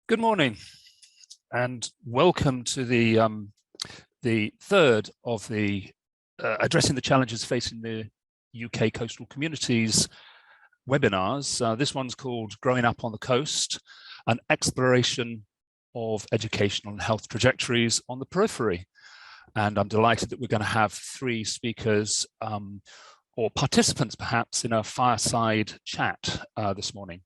Good morning, and welcome to the third of the Addressing the Challenges Facing the UK Coastal Communities webinars. This one's called Growing Up on the Coast, an exploration of educational and health trajectories on the periphery. And I'm delighted that we're going to have three speakers or participants perhaps in a fireside chat this morning.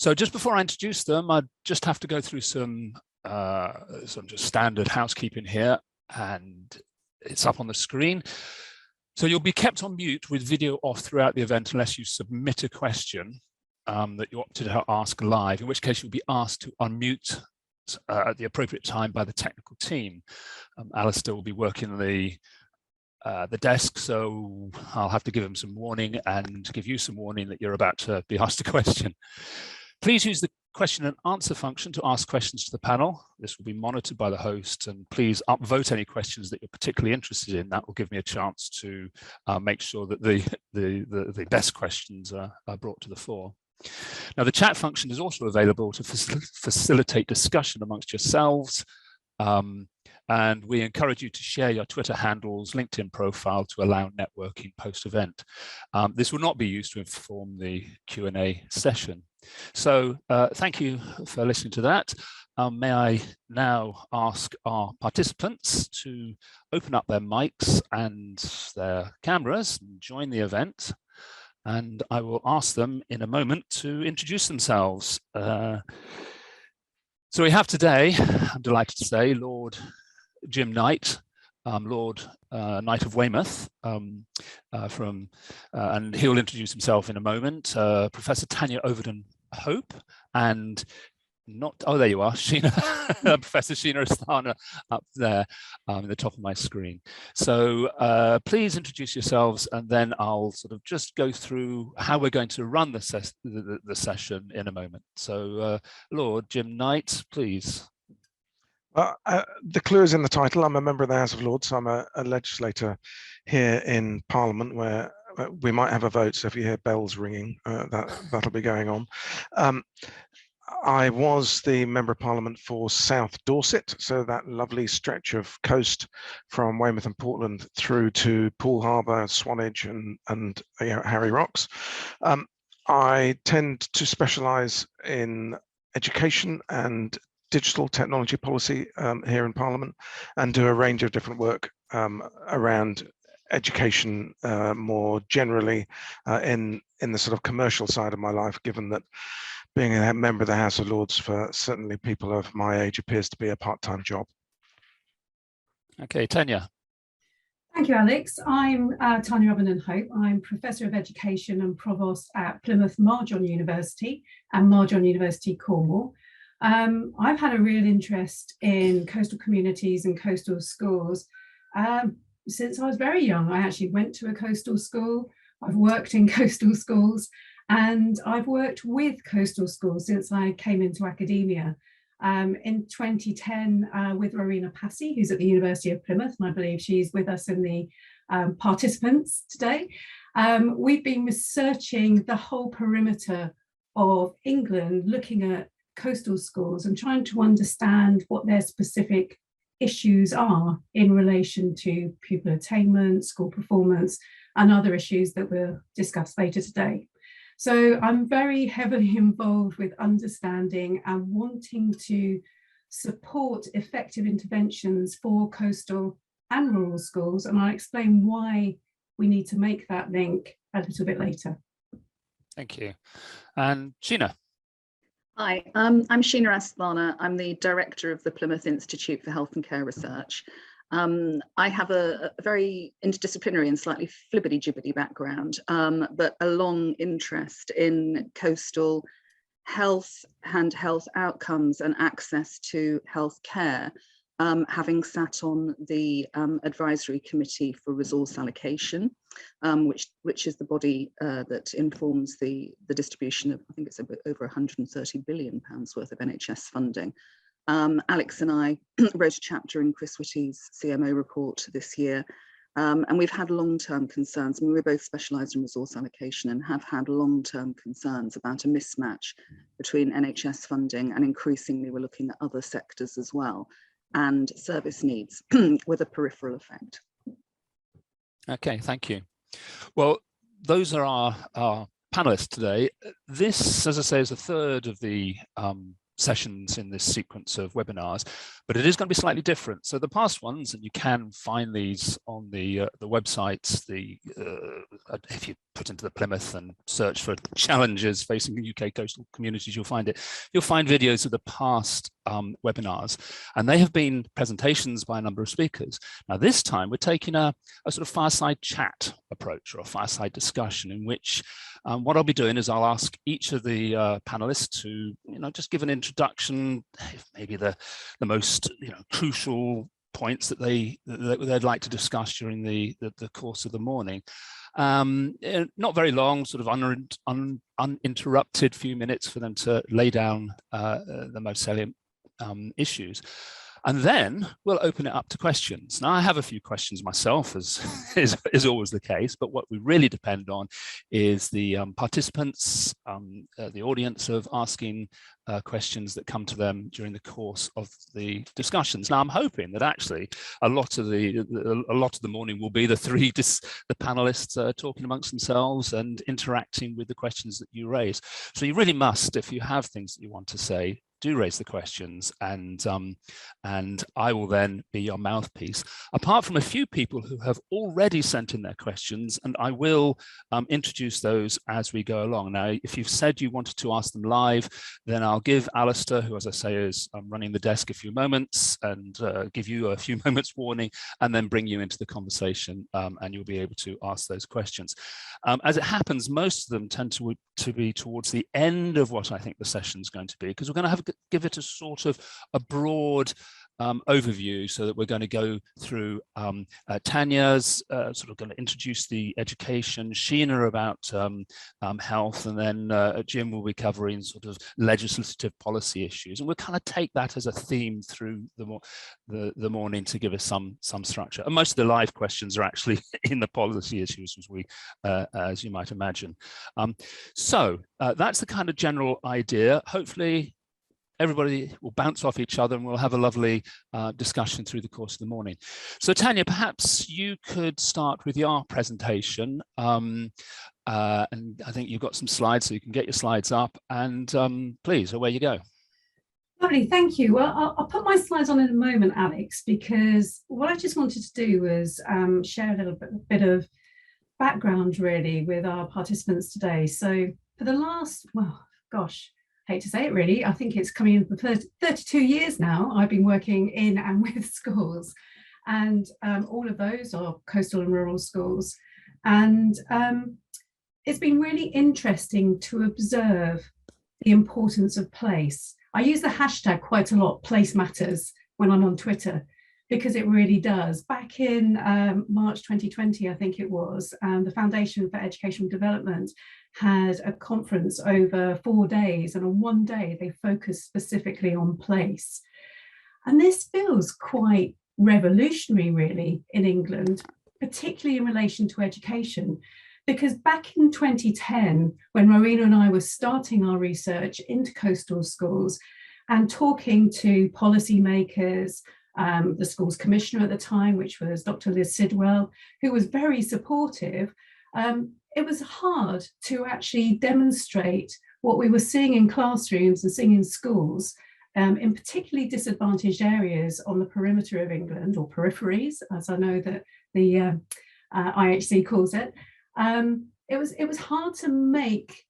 So just before I introduce them, I just have to go through some just standard housekeeping here, and it's up on the screen. So you'll be kept on mute with video off throughout the event unless you submit a question that you opted to ask live, in which case you'll be asked to unmute at the appropriate time by the technical team. Alistair will be working the desk, so I'll have to give him some warning and give you some warning that you're about to be asked a question. Please use the question and answer function to ask questions to the panel. This will be monitored by the host, and please upvote any questions that you're particularly interested in. That will give me a chance to make sure that the best questions are brought to the fore. Now, the chat function is also available to facilitate discussion amongst yourselves, and we encourage you to share your Twitter handles, LinkedIn profile to allow networking post-event. This will not be used to inform the Q&A session. So thank you for listening to that. May I now ask our participants to open up their mics and their cameras and join the event. And I will ask them in a moment to introduce themselves. So we have today, I'm delighted to say, Lord Jim Knight, Lord Knight of Weymouth, and he'll introduce himself in a moment. Professor Tanya Ovenden-Hope, and there you are, Sheena, Professor Sheena Astava up there at the top of my screen. So please introduce yourselves, and then I'll sort of just go through how we're going to run the session in a moment. So Lord Jim Knight, please. The clue is in the title. I'm a member of the House of Lords, so I'm a legislator here in Parliament, where we might have a vote, so if you hear bells ringing, that'll be going on. I was the Member of Parliament for South Dorset, so that lovely stretch of coast from Weymouth and Portland through to Poole Harbour, Swanage and Harry Rocks. I tend to specialise in education and digital technology policy here in Parliament, and do a range of different work around education more generally in the sort of commercial side of my life, given that being a member of the House of Lords for certainly people of my age appears to be a part-time job. Okay, Tanya. Thank you, Alex. I'm Tanya Ovenden-Hope. I'm Professor of Education and Provost at Plymouth Marjon University and Marjon University, Cornwall. I've had a real interest in coastal communities and coastal schools since I was very young. I actually went to a coastal school. I've worked in coastal schools, and I've worked with coastal schools since I came into academia. In 2010 with Rowena Passy, who's at the University of Plymouth, and I believe she's with us in the participants today. We've been researching the whole perimeter of England, looking at coastal schools and trying to understand what their specific issues are in relation to pupil attainment, school performance, and other issues that we'll discuss later today. So I'm very heavily involved with understanding and wanting to support effective interventions for coastal and rural schools, and I'll explain why we need to make that link a little bit later. Thank you. And Sheena. Hi, I'm Sheena Astava. I'm the director of the Plymouth Institute for Health and Care Research. I have a very interdisciplinary and slightly flibbity-gibbity background, but a long interest in coastal health and health outcomes and access to health care, having sat on the advisory committee for resource allocation, which is the body that informs the distribution of, I think it's over £130 billion worth of NHS funding. Alex and I wrote a chapter in Chris Whitty's CMO report this year And we've had long-term concerns. I mean, we're both specialised in resource allocation and have had long-term concerns about a mismatch between NHS funding, and increasingly we're looking at other sectors as well, and service needs with a peripheral effect. Okay, thank you. Well, those are our panelists today. This, as I say, is the third of the sessions in this sequence of webinars, but it is going to be slightly different. So the past ones, and you can find these on the websites, if you put into the Plymouth and search for challenges facing the UK coastal communities, you'll find it. You'll find videos of the past webinars, and they have been presentations by a number of speakers. Now this time we're taking a sort of fireside chat approach, or a fireside discussion, in which what I'll be doing is I'll ask each of the panelists to, just give an introduction, maybe the most crucial points that they'd like to discuss during the course of the morning. Not very long, sort of uninterrupted few minutes for them to lay down the most salient issues. And then we'll open it up to questions. Now, I have a few questions myself, as is always the case, but what we really depend on is the participants, the audience, of asking questions that come to them during the course of the discussions. Now, I'm hoping that actually a lot of the morning will be the panelists talking amongst themselves and interacting with the questions that you raise. So you really must, if you have things that you want to say, do raise the questions, and I will then be your mouthpiece. Apart from a few people who have already sent in their questions, and I will introduce those as we go along. Now, if you've said you wanted to ask them live, then I'll give Alistair, who, as I say, is running the desk, a few moments, and give you a few moments warning, and then bring you into the conversation, and you'll be able to ask those questions. As it happens, most of them tend to be towards the end of what I think the session is going to be, because we're going to give it a sort of a broad overview, so that we're going to go through Tanya's sort of going to introduce the education, Sheena about health, and then Jim will be covering sort of legislative policy issues, and we'll kind of take that as a theme through the morning to give us some structure. And most of the live questions are actually in the policy issues, as you might imagine. So that's the kind of general idea. Hopefully everybody will bounce off each other, and we'll have a lovely discussion through the course of the morning. So Tanya, perhaps you could start with your presentation. And I think you've got some slides, so you can get your slides up, and please, away you go. Lovely, thank you. Well, I'll put my slides on in a moment, Alex, because what I just wanted to do was share a little bit of background, really, with our participants today. So for the last, well, gosh, hate to say it really, I think it's coming in for 32 years now, I've been working in and with schools, and all of those are coastal and rural schools. And it's been really interesting to observe the importance of place. I use the hashtag quite a lot, place matters, when I'm on Twitter, because it really does. Back in March 2020, I think it was, the Foundation for Educational Development had a conference over 4 days, and on one day they focused specifically on place. And this feels quite revolutionary, really, in England, particularly in relation to education, because back in 2010, when Rowena and I were starting our research into coastal schools and talking to policymakers, the school's commissioner at the time, which was Dr. Liz Sidwell, who was very supportive, it was hard to actually demonstrate what we were seeing in classrooms and seeing in schools, in particularly disadvantaged areas on the perimeter of England, or peripheries, as I know that the IHC calls it. It was hard to make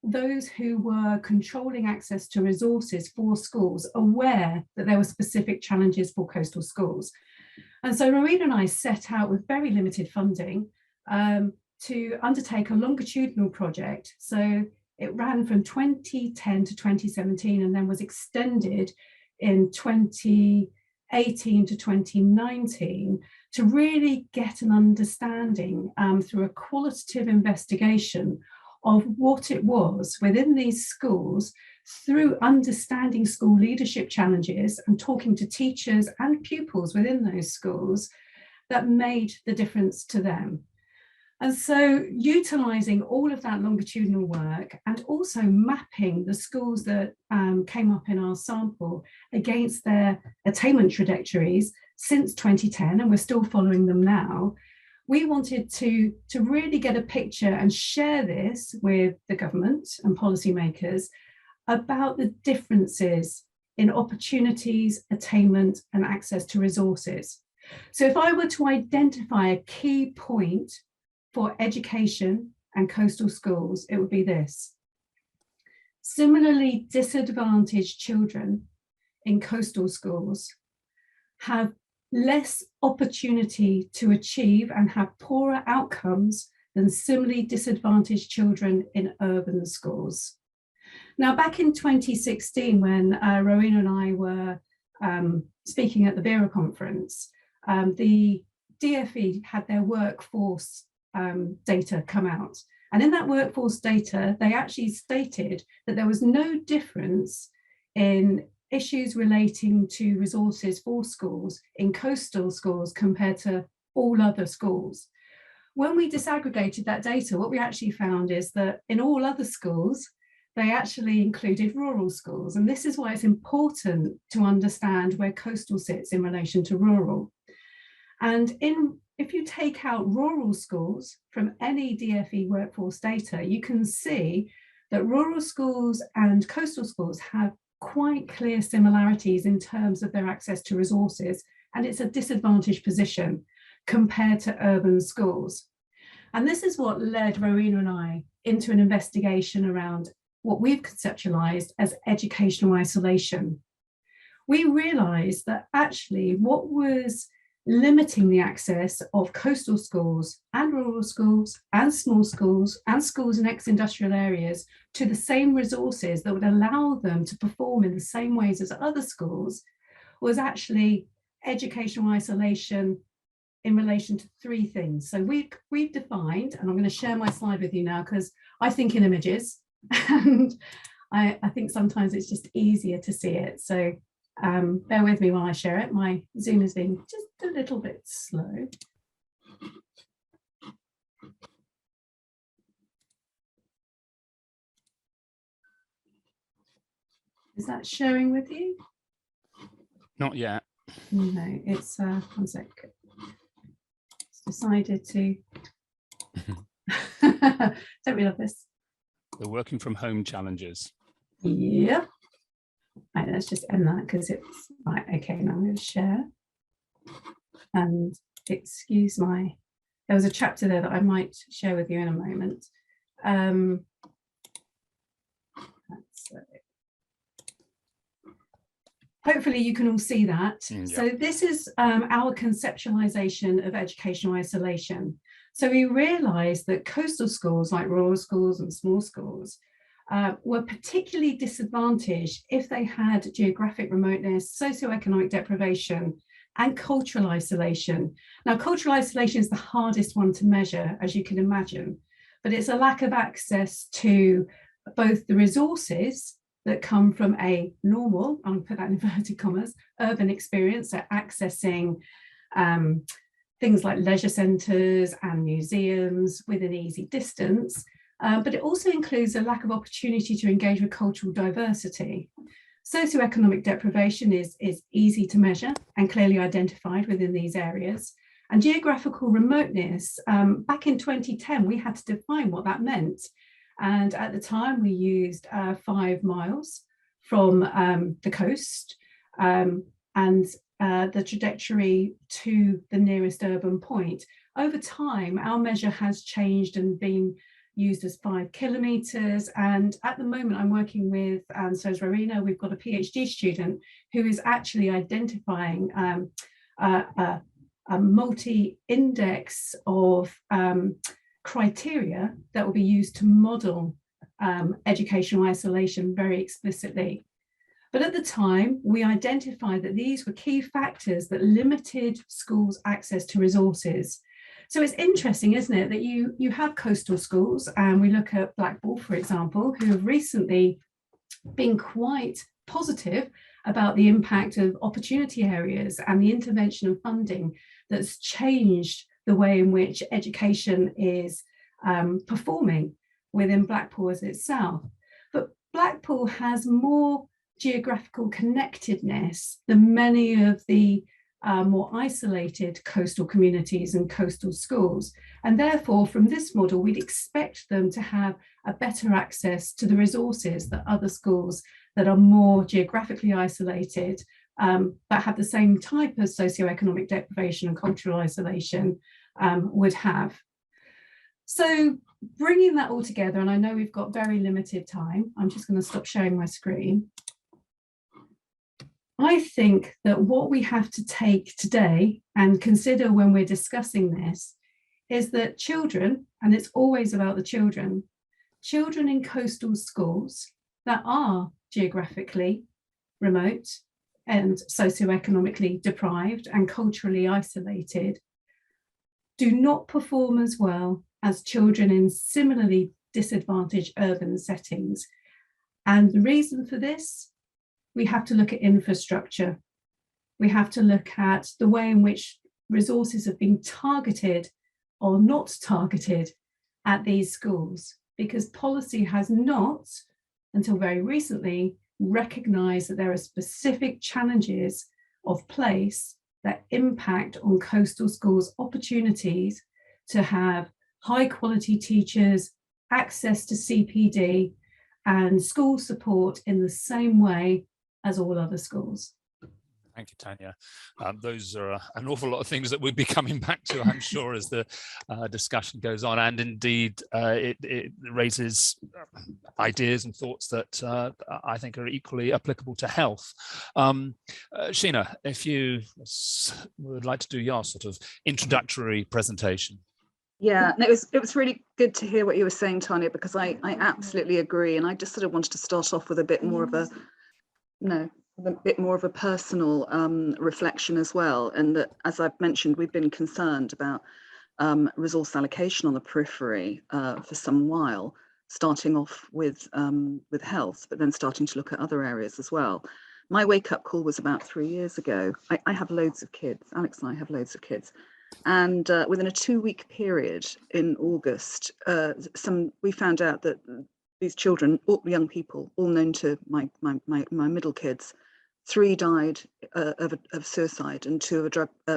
those who were controlling access to resources for schools aware that there were specific challenges for coastal schools. And so Rowena and I set out, with very limited funding, to undertake a longitudinal project. So it ran from 2010 to 2017, and then was extended in 2018 to 2019 to really get an understanding through a qualitative investigation of what it was within these schools, through understanding school leadership challenges and talking to teachers and pupils within those schools, that made the difference to them. And so utilising all of that longitudinal work and also mapping the schools that came up in our sample against their attainment trajectories since 2010, and we're still following them now, we wanted to really get a picture and share this with the government and policymakers about the differences in opportunities, attainment, and access to resources. So if I were to identify a key point for education and coastal schools, it would be this. Similarly disadvantaged children in coastal schools have less opportunity to achieve and have poorer outcomes than similarly disadvantaged children in urban schools. Now, back in 2016, when Rowena and I were speaking at the BERA conference, the DFE had their workforce data come out. And in that workforce data, they actually stated that there was no difference in issues relating to resources for schools in coastal schools compared to all other schools. When we disaggregated that data, what we actually found is that in all other schools, they actually included rural schools. And this is why it's important to understand where coastal sits in relation to rural. And if you take out rural schools from any DFE workforce data, you can see that rural schools and coastal schools have quite clear similarities in terms of their access to resources, and it's a disadvantaged position compared to urban schools. And this is what led Rowena and I into an investigation around what we've conceptualized as educational isolation. We realized that actually what was limiting the access of coastal schools and rural schools and small schools and schools in ex-industrial areas to the same resources that would allow them to perform in the same ways as other schools was actually educational isolation in relation to three things. So we've defined, and I'm going to share my slide with you now because I think in images and I think sometimes it's just easier to see it. So bear with me while I share it. My Zoom is being just a little bit slow. Is that sharing with you? Not yet. No, it's one sec. It's decided to. Don't we love this? The working from home challenges. Yeah. Right, let's just end that because it's right. Okay, now I'm going to share. And excuse my, there was a chapter there that I might share with you in a moment. Hopefully you can all see that. Yeah. So this is our conceptualization of educational isolation. So we realized that coastal schools like rural schools and small schools were particularly disadvantaged if they had geographic remoteness, socioeconomic deprivation, and cultural isolation. Now, cultural isolation is the hardest one to measure, as you can imagine, but it's a lack of access to both the resources that come from a normal, I'll put that in inverted commas, urban experience, so accessing things like leisure centres and museums within easy distance, but it also includes a lack of opportunity to engage with cultural diversity. Socioeconomic deprivation is easy to measure and clearly identified within these areas. And geographical remoteness, back in 2010, we had to define what that meant. And at the time, we used 5 miles from the coast and the trajectory to the nearest urban point. Over time, our measure has changed and been used as 5 kilometres. And at the moment, I'm working with, so is Rowena, we've got a PhD student who is actually identifying a multi-index of criteria that will be used to model educational isolation very explicitly. But at the time, we identified that these were key factors that limited schools' access to resources. So it's interesting, isn't it, that you have coastal schools, and we look at Blackpool, for example, who have recently been quite positive about the impact of opportunity areas and the intervention and funding that's changed the way in which education is performing within Blackpool as itself. But Blackpool has more geographical connectedness than many of the more isolated coastal communities and coastal schools. And therefore, from this model, we'd expect them to have a better access to the resources that other schools that are more geographically isolated, but have the same type of socioeconomic deprivation and cultural isolation would have. So bringing that all together, and I know we've got very limited time, I'm just going to stop sharing my screen. I think that what we have to take today and consider when we're discussing this is that children, and it's always about the children in coastal schools that are geographically remote and socioeconomically deprived and culturally isolated do not perform as well as children in similarly disadvantaged urban settings. And the reason for this, we have to look at infrastructure. We have to look at the way in which resources have been targeted or not targeted at these schools, because policy has not, until very recently, recognized that there are specific challenges of place that impact on coastal schools' opportunities to have high quality teachers, access to CPD and school support in the same way as all other schools. Thank you, Tanya. Those are an awful lot of things that we'll be coming back to, I'm sure, as the discussion goes on. And indeed, it raises ideas and thoughts that I think are equally applicable to health. Sheena, if you would like to do your sort of introductory presentation. Yeah, and it was really good to hear what you were saying, Tanya, because I absolutely agree. And I just sort of wanted to start off with a bit more of a personal reflection as well. And that, as I've mentioned, we've been concerned about resource allocation on the periphery for some while, starting off with health, but then starting to look at other areas as well. My wake-up call was about 3 years ago. I have loads of kids. Alex and I have loads of kids. And within a 2-week period in August, we found out that these children, all young people, all known to my middle kids, 3 died of suicide and 2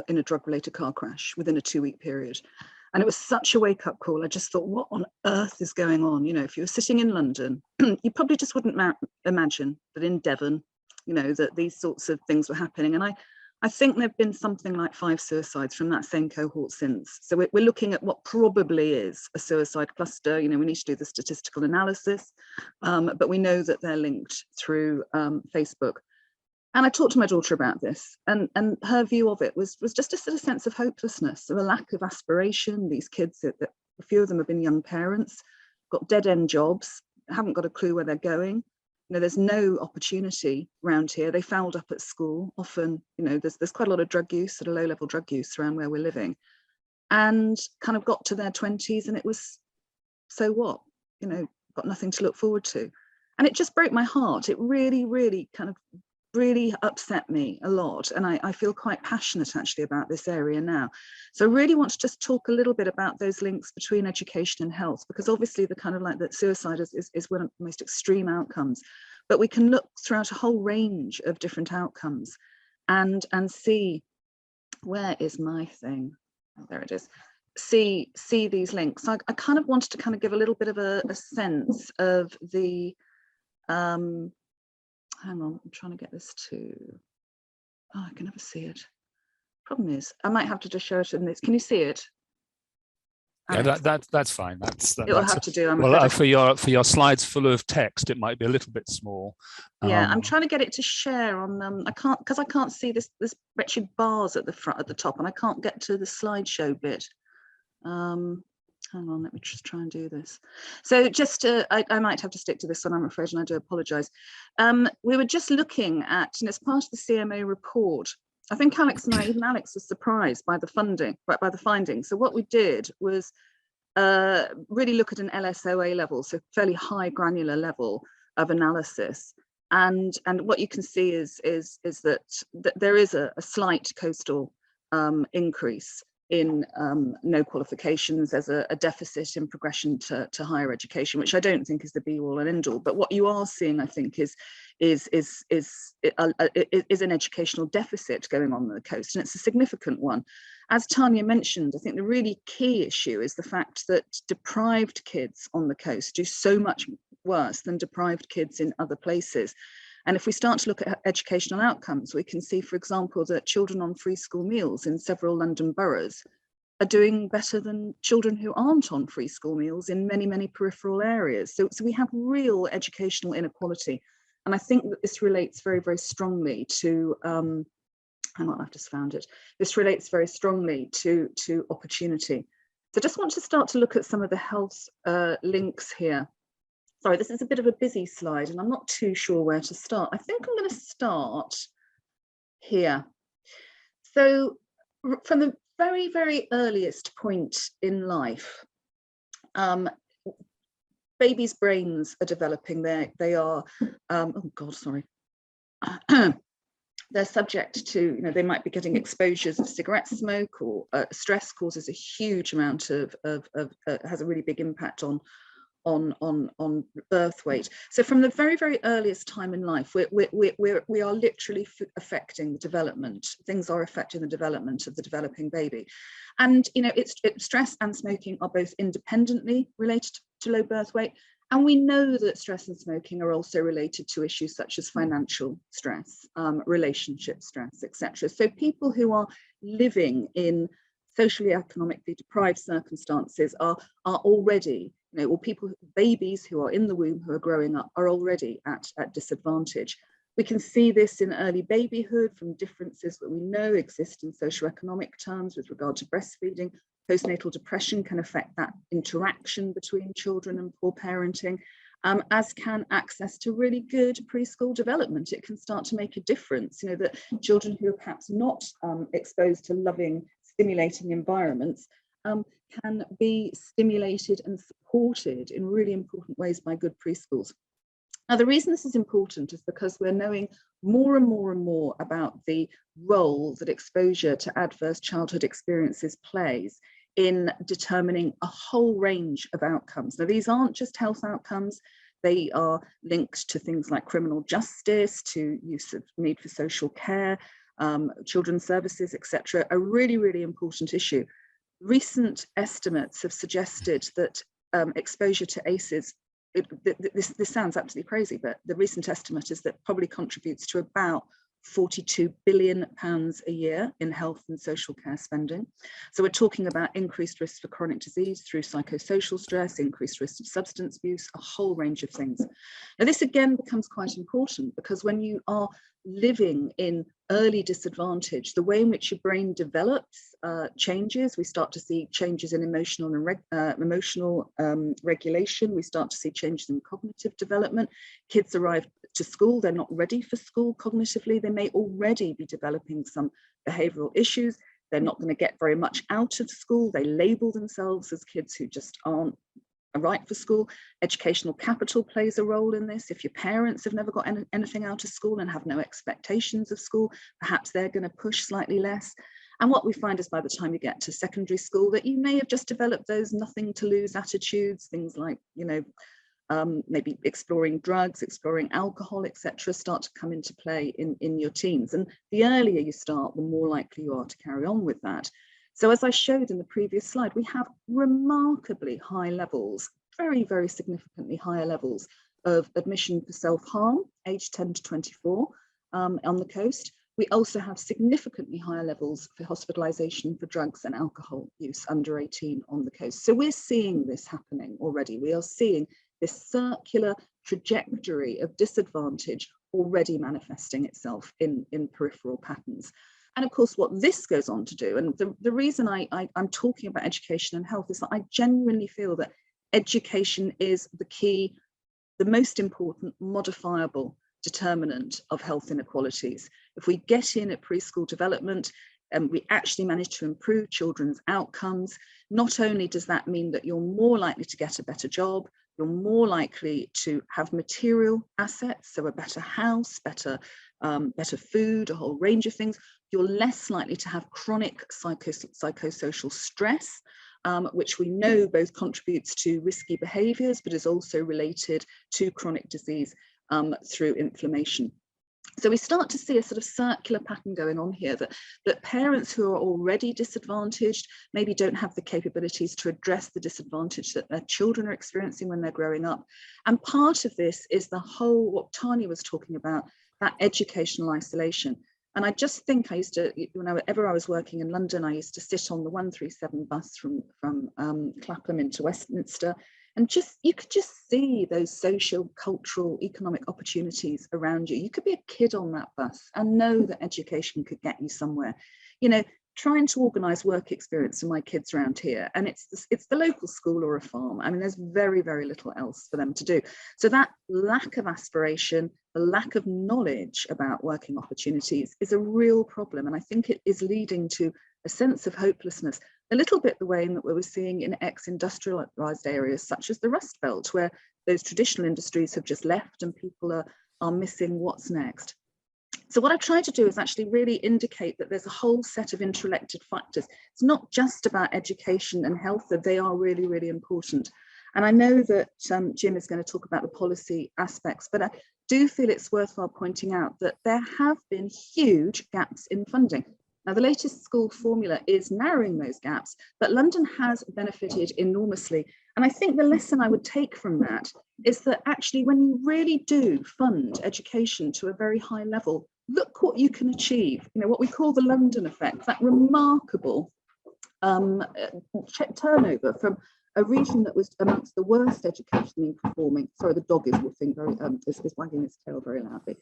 in a drug-related car crash within a 2-week period. And it was such a wake-up call. I just thought, what on earth is going on? You know, if you were sitting in London, you probably just wouldn't imagine that in Devon, you know, that these sorts of things were happening. And I think there've been something like 5 suicides from that same cohort since. So we're looking at what probably is a suicide cluster. You know, we need to do the statistical analysis, but we know that they're linked through Facebook. And I talked to my daughter about this, and her view of it was just a sort of sense of hopelessness, of a lack of aspiration. These kids, a few of them have been young parents, got dead-end jobs, haven't got a clue where they're going. You know, there's no opportunity around here. They fouled up at school. Often, you know, there's quite a lot of drug use, sort of low-level drug use around where we're living, and kind of got to their 20s, and it was, so what? You know, got nothing to look forward to, and it just broke my heart. It really, really kind of really upset me a lot, and I feel quite passionate actually about this area now. So I really want to just talk a little bit about those links between education and health, because obviously the kind of like that suicide is one of the most extreme outcomes, but we can look throughout a whole range of different outcomes and see, where is my thing? Oh, there it is. See these links. So I kind of wanted to kind of give a little bit of a sense of the hang on, I'm trying to get this to, oh, I can never see it. Problem is, I might have to just show it in this. Can you see it? Yeah, that's fine. It'll have to do. Well, for your slides full of text, it might be a little bit small. Yeah, I'm trying to get it to share on. I can't, because I can't see this wretched bars at the front, at the top, and I can't get to the slideshow bit. Hang on, let me just try and do this. So just, I might have to stick to this one, I'm afraid, and I do apologise. We were just looking at, and it's part of the CMA report. I think Alex and I, even Alex was surprised by the findings. So what we did was really look at an LSOA level, so fairly high granular level of analysis. And what you can see is that there is a slight coastal increase in no qualifications. There's a deficit in progression to higher education, which I don't think is the be all and end all. But what you are seeing, I think, is an educational deficit going on the coast, and it's a significant one. As Tanya mentioned, I think the really key issue is the fact that deprived kids on the coast do so much worse than deprived kids in other places. And if we start to look at educational outcomes, we can see, for example, that children on free school meals in several London boroughs are doing better than children who aren't on free school meals in many, many peripheral areas. So we have real educational inequality. And I think that this relates very, very strongly to, hang on, I've just found it. This relates very strongly to opportunity. So I just want to start to look at some of the health links here. Sorry, this is a bit of a busy slide and I'm not too sure where to start. I think I'm going to start here. So from the very, very earliest point in life, babies' brains are developing. They are, oh God, sorry. They're subject to, they might be getting exposures of cigarette smoke, or stress causes a huge amount of has a really big impact on birth weight. So from the very, very earliest time in life, we are literally affecting the development. Things are affecting the development of the developing baby. And, stress and smoking are both independently related to low birth weight. And we know that stress and smoking are also related to issues such as financial stress, relationship stress, etc. So people who are living in socially economically deprived circumstances are already, or babies who are in the womb who are growing up are already at disadvantage. We can see this in early babyhood from differences that we know exist in socioeconomic terms with regard to breastfeeding. Postnatal depression can affect that interaction between children and poor parenting, as can access to really good preschool development. It can start to make a difference, that children who are perhaps not exposed to loving, stimulating environments can be stimulated and supported in really important ways by good preschools. Now, the reason this is important is because we're knowing more and more and more about the role that exposure to adverse childhood experiences plays in determining a whole range of outcomes. Now, these aren't just health outcomes. They are linked to things like criminal justice, to use of need for social care, children's services, etc. A really, really important issue. Recent estimates have suggested that exposure to ACEs, this sounds absolutely crazy, but the recent estimate is that probably contributes to about £42 billion a year in health and social care spending. So we're talking about increased risk for chronic disease through psychosocial stress, increased risk of substance abuse, a whole range of things. Now, this again becomes quite important because when you are living in early disadvantage, the way in which your brain develops changes. We start to see changes in emotional regulation. We start to see changes in cognitive development. Kids arrive to school, they're not ready for school cognitively. They may already be developing some behavioral issues. They're not going to get very much out of school. They label themselves as kids who just aren't right for school. Educational capital plays a role in this. If your parents have never got anything out of school and have no expectations of school, perhaps they're going to push slightly less. And what we find is by the time you get to secondary school that you may have just developed those nothing to lose attitudes, things like, maybe exploring drugs, exploring alcohol, etc., start to come into play in your teens. And the earlier you start, the more likely you are to carry on with that. So as I showed in the previous slide, we have remarkably high levels, very, very significantly higher levels of admission for self-harm, aged 10 to 24 on the coast. We also have significantly higher levels for hospitalization for drugs and alcohol use under 18 on the coast. So we're seeing this happening already. We are seeing this circular trajectory of disadvantage already manifesting itself in peripheral patterns. And of course, what this goes on to do, and the reason I'm talking about education and health is that I genuinely feel that education is the key, the most important modifiable determinant of health inequalities. If we get in at preschool development and we actually manage to improve children's outcomes, not only does that mean that you're more likely to get a better job, you're more likely to have material assets, so a better house, better food, a whole range of things. You're less likely to have chronic psychosocial stress, which we know both contributes to risky behaviours, but is also related to chronic disease through inflammation. So we start to see a sort of circular pattern going on here, that parents who are already disadvantaged maybe don't have the capabilities to address the disadvantage that their children are experiencing when they're growing up. And part of this is the whole, what Tanya was talking about, that educational isolation. And I just think I used to, whenever I was working in London, I used to sit on the 137 bus from Clapham into Westminster, and you could just see those social, cultural, economic opportunities around you. You could be a kid on that bus and know that education could get you somewhere. You know, trying to organise work experience for my kids around here, and it's the local school or a farm. I mean, there's very, very little else for them to do. So that lack of aspiration, the lack of knowledge about working opportunities is a real problem. And I think it is leading to a sense of hopelessness, a little bit the way in that we were seeing in ex-industrialised areas such as the Rust Belt, where those traditional industries have just left and people are missing what's next. So what I try to do is actually really indicate that there's a whole set of interrelated factors. It's not just about education and health, that they are really, really important. And I know that Jim is going to talk about the policy aspects, but I do feel it's worthwhile pointing out that there have been huge gaps in funding. Now, the latest school formula is narrowing those gaps, but London has benefited enormously. And I think the lesson I would take from that is that actually, when you really do fund education to a very high level, look what you can achieve. You know, what we call the London effect, that remarkable turnover from a region that was amongst the worst educationally performing, sorry, the dog is woofing very, is wagging its tail very loudly,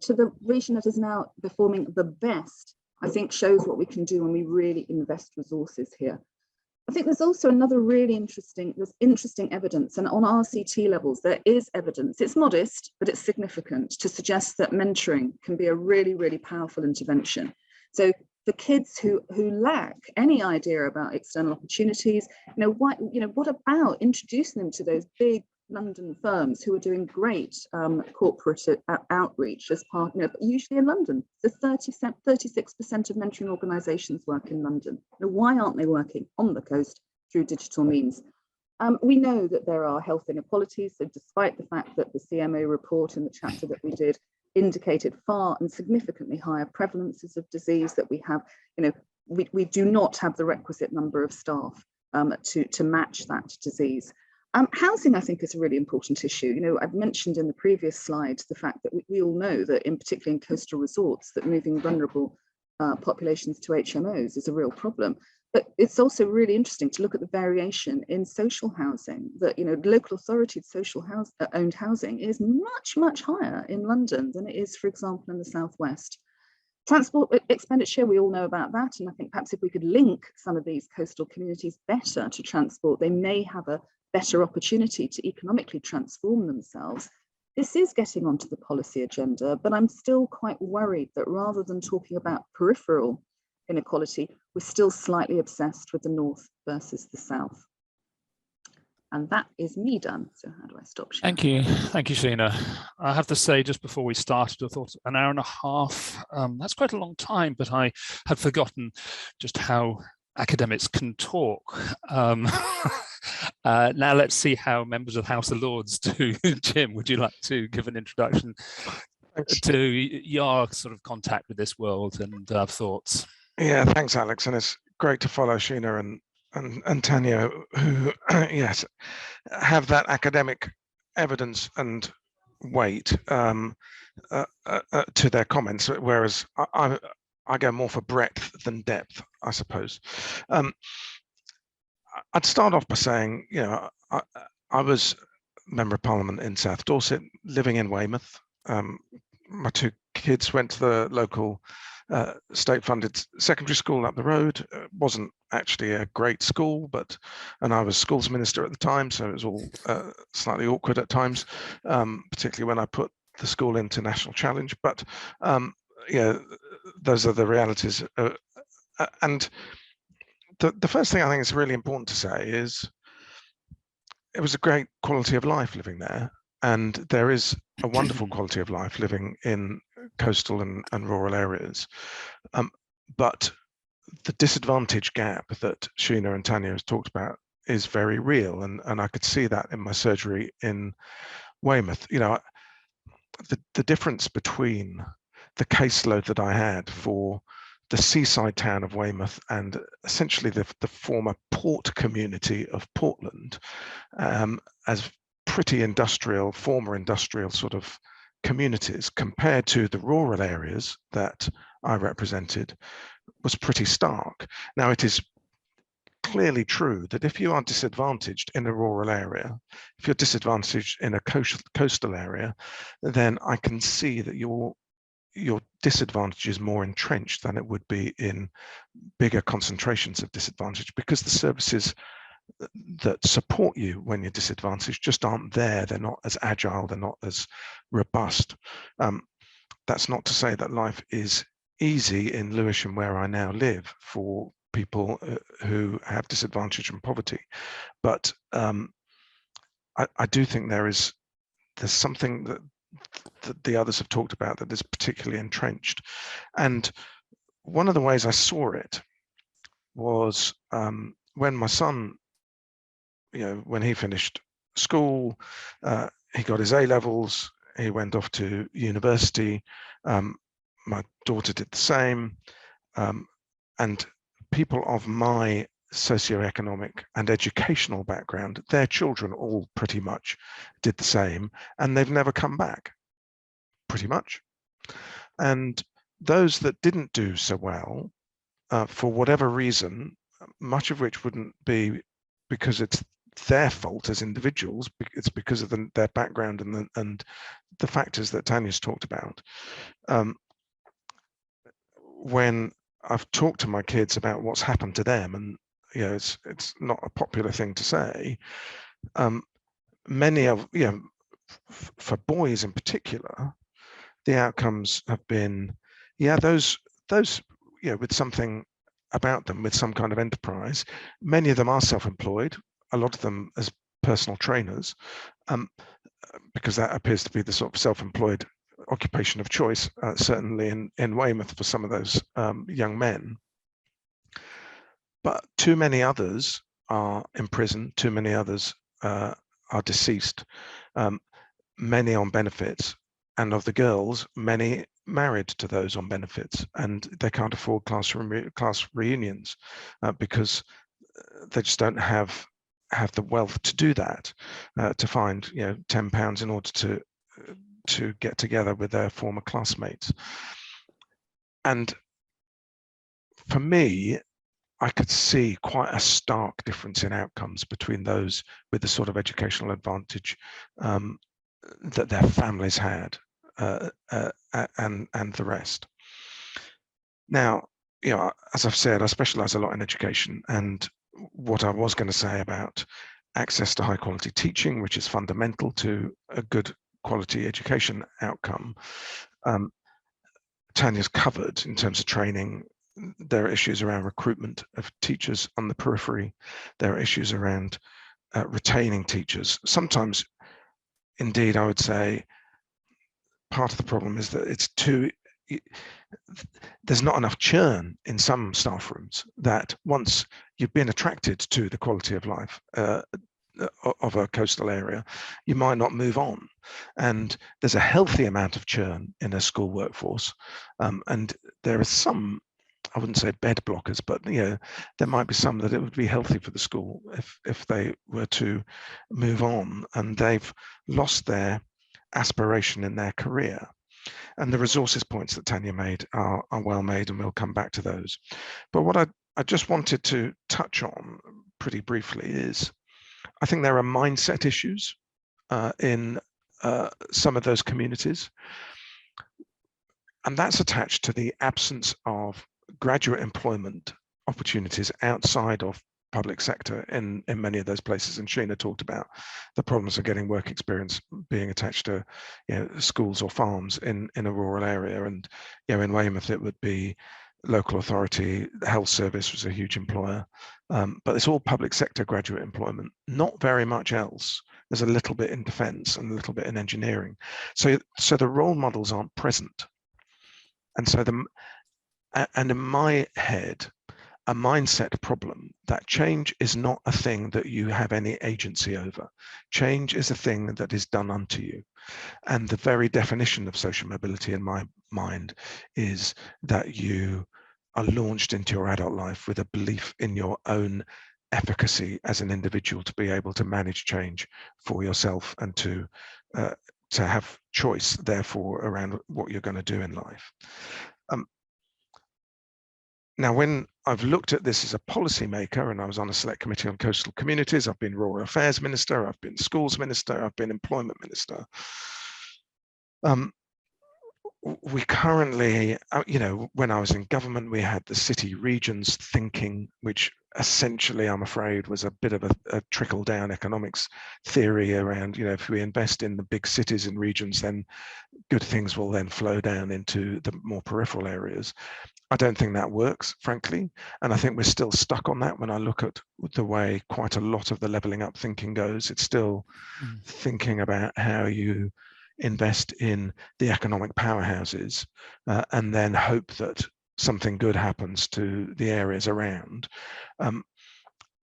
to the region that is now performing the best, I think shows what we can do when we really invest resources here. I think there's also another really interesting evidence, and on RCT levels, there is evidence, it's modest, but it's significant, to suggest that mentoring can be a really, really powerful intervention. So for kids who lack any idea about external opportunities, what about introducing them to those big London firms who are doing great corporate outreach as part, usually in London. So 36% of mentoring organisations work in London. Now, why aren't they working on the coast through digital means? We know that there are health inequalities. So despite the fact that the CMO report in the chapter that we did indicated far and significantly higher prevalences of disease, that we have, we do not have the requisite number of staff to match that disease. Housing, I think, is a really important issue. I've mentioned in the previous slide the fact that we all know that, particularly in coastal resorts, that moving vulnerable populations to HMOs is a real problem. But it's also really interesting to look at the variation in social housing, that, local authority social owned housing is much, much higher in London than it is, for example, in the southwest. Transport expenditure, we all know about that. And I think perhaps if we could link some of these coastal communities better to transport, they may have a better opportunity to economically transform themselves. This is getting onto the policy agenda, but I'm still quite worried that rather than talking about peripheral inequality, we're still slightly obsessed with the north versus the south. And that is me done. So how do I stop? Sheena? Thank you, Sheena. I have to say, just before we started, I thought an hour and a half, that's quite a long time, but I had forgotten just how academics can talk. Now let's see how members of the House of Lords do. Jim, would you like to give an introduction to your sort of contact with this world and thoughts? Yeah, thanks, Alex. And it's great to follow Sheena and Tanya, who, yes, have that academic evidence and weight to their comments, whereas I go more for breadth than depth, I suppose. I'd start off by saying, I was Member of Parliament in South Dorset, living in Weymouth. My two kids went to the local state-funded secondary school up the road. It wasn't actually a great school, and I was schools minister at the time, so it was all slightly awkward at times, particularly when I put the school into National Challenge. But those are the realities. And the first thing I think is really important to say is it was a great quality of life living there. And there is a wonderful quality of life living in coastal and rural areas. But the disadvantage gap that Sheena and Tanya has talked about is very real. And I could see that in my surgery in Weymouth. You know, the difference between the caseload that I had for the seaside town of Weymouth and essentially the former port community of Portland, as pretty industrial, former industrial sort of communities, compared to the rural areas that I represented, was pretty stark. Now, it is clearly true that if you are disadvantaged in a rural area, if you're disadvantaged in a coastal area, then I can see that your disadvantage is more entrenched than it would be in bigger concentrations of disadvantage, because the services that support you when you're disadvantaged just aren't there. They're not as agile, they're not as robust. That's not to say that life is easy in Lewisham, where I now live, for people who have disadvantage and poverty, but I do think there's something that the others have talked about that is particularly entrenched. And one of the ways I saw it was when my son, you know, when he finished school, he got his A-levels, he went off to university, my daughter did the same, and people of my socioeconomic and educational background, their children all pretty much did the same, and they've never come back, pretty much. And those that didn't do so well, for whatever reason, much of which wouldn't be because it's their fault as individuals, it's because of their background and the factors that Tanya's talked about. When I've talked to my kids about what's happened to them, and you know, it's not a popular thing to say. Many of, you know, for boys in particular, the outcomes have been, yeah, those you know, with something about them, with some kind of enterprise. Many of them are self-employed. A lot of them as personal trainers, because that appears to be the sort of self-employed occupation of choice, certainly in Weymouth for some of those young men. But too many others are in prison, too many others are deceased, many on benefits, and of the girls, many married to those on benefits, and they can't afford class reunions because they just don't have the wealth to do that, to find, you know, £10 in order to get together with their former classmates. And for me, I could see quite a stark difference in outcomes between those with the sort of educational advantage that their families had, and the rest. Now, you know, as I've said, I specialize a lot in education, and what I was going to say about access to high quality teaching, which is fundamental to a good quality education outcome, Tanya's covered in terms of training. There are issues around recruitment of teachers on the periphery. There are issues around retaining teachers. Sometimes, indeed, I would say part of the problem is that there's not enough churn in some staff rooms, that once you've been attracted to the quality of life of a coastal area, you might not move on. And there's a healthy amount of churn in a school workforce. And there are some, I wouldn't say bed blockers, but you know, there might be some that it would be healthy for the school if they were to move on and they've lost their aspiration in their career. And the resources points that Tanya made are well made, and we'll come back to those. But what I just wanted to touch on pretty briefly is, I think there are mindset issues in some of those communities. And that's attached to the absence of graduate employment opportunities outside of public sector in many of those places. And Sheena talked about the problems of getting work experience being attached to, you know, schools or farms in a rural area. And, you know, in Weymouth, it would be local authority, the health service was a huge employer, but it's all public sector graduate employment, not very much else. There's a little bit in defence and a little bit in engineering. So the role models aren't present. And so and in my head, a mindset problem, that change is not a thing that you have any agency over. Change is a thing that is done unto you. And the very definition of social mobility in my mind is that you are launched into your adult life with a belief in your own efficacy as an individual to be able to manage change for yourself and to have choice, therefore, around what you're going to do in life. Now, when I've looked at this as a policymaker, and I was on a select committee on coastal communities, I've been rural affairs minister, I've been schools minister, I've been employment minister. We currently, when I was in government, we had the city regions thinking, which essentially, I'm afraid, was a bit of a trickle-down economics theory around, if we invest in the big cities and regions, then good things will then flow down into the more peripheral areas. I don't think that works, frankly, and I think we're still stuck on that. When I look at the way quite a lot of the levelling up thinking goes, it's still thinking about how you invest in the economic powerhouses and then hope that something good happens to the areas around.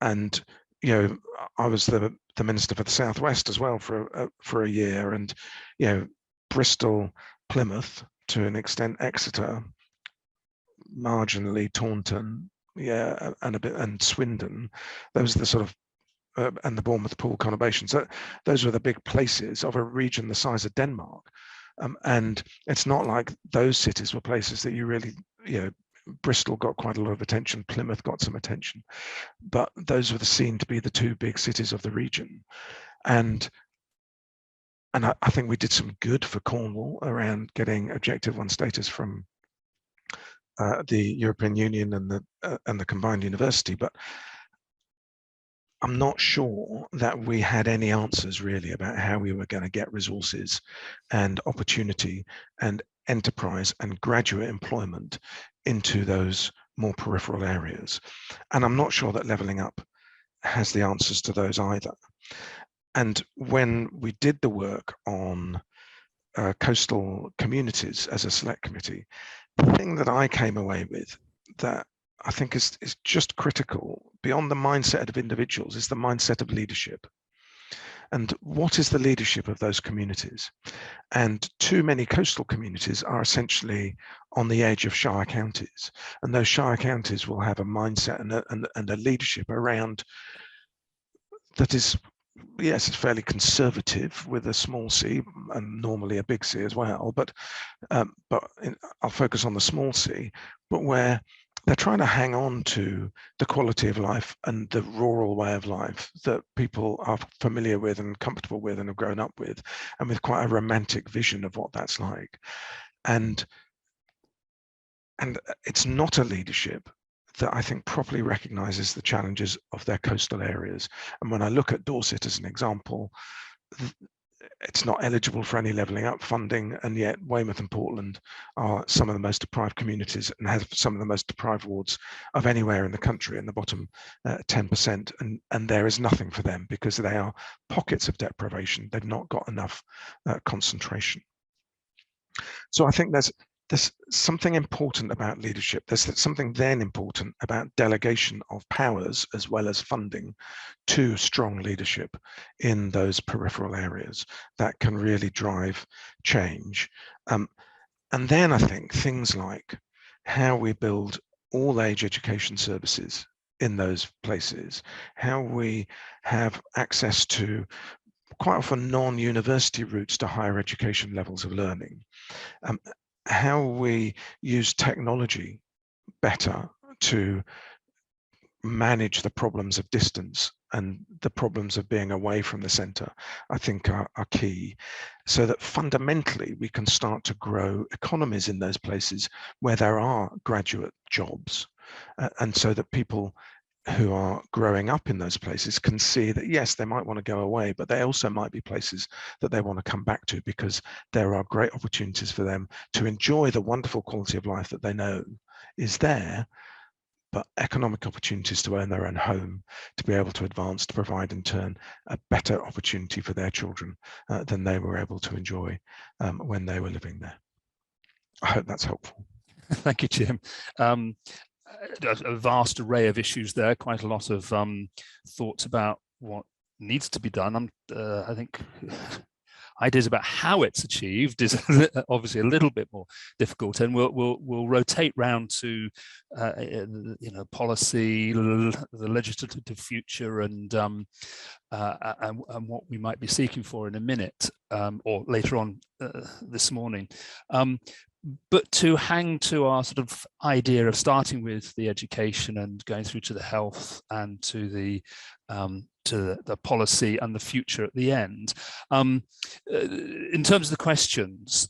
And I was the minister for the Southwest as well for a year, and Bristol, Plymouth, to an extent Exeter, marginally Taunton, and a bit, and Swindon. Those are the sort of and the Bournemouth Poole conurbation. So those were the big places of a region the size of Denmark. And it's not like those cities were places that you really, Bristol got quite a lot of attention, Plymouth got some attention, but those were seen to be the two big cities of the region. And I think we did some good for Cornwall around getting Objective 1 status from the European Union and the combined university, but I'm not sure that we had any answers really about how we were going to get resources and opportunity and enterprise and graduate employment into those more peripheral areas. And I'm not sure that levelling up has the answers to those either. And when we did the work on coastal communities as a select committee, the thing that I came away with that I think is just critical beyond the mindset of individuals is the mindset of leadership. And what is the leadership of those communities? And too many coastal communities are essentially on the edge of shire counties. And those shire counties will have a mindset and a leadership around that is, yes, it's fairly conservative with a small c and normally a big C as well. But I'll focus on the small c, but where they're trying to hang on to the quality of life and the rural way of life that people are familiar with and comfortable with and have grown up with, and with quite a romantic vision of what that's like. And it's not a leadership that I think properly recognises the challenges of their coastal areas. And when I look at Dorset as an example, it's not eligible for any levelling up funding, and yet Weymouth and Portland are some of the most deprived communities and have some of the most deprived wards of anywhere in the country, in the bottom 10%, and there is nothing for them because they are pockets of deprivation. They've not got enough concentration. So I think there's something important about leadership. There's something then important about delegation of powers as well as funding to strong leadership in those peripheral areas that can really drive change. And then I think things like how we build all age education services in those places, how we have access to quite often non-university routes to higher education levels of learning, how we use technology better to manage the problems of distance and the problems of being away from the centre, I think are key, so that fundamentally we can start to grow economies in those places where there are graduate jobs, and so that people who are growing up in those places can see that, yes, they might want to go away, but they also might be places that they want to come back to, because there are great opportunities for them to enjoy the wonderful quality of life that they know is there, but economic opportunities to own their own home, to be able to advance, to provide in turn a better opportunity for their children than they were able to enjoy when they were living there. I hope that's helpful. Thank you, Jim. A vast array of issues there, quite a lot of thoughts about what needs to be done. I think ideas about how it's achieved is obviously a little bit more difficult, and we'll rotate round to policy, the legislative future, and what we might be seeking for in a minute, or later on this morning. But to hang to our sort of idea of starting with the education and going through to the health and to the policy and the future at the end. In terms of the questions,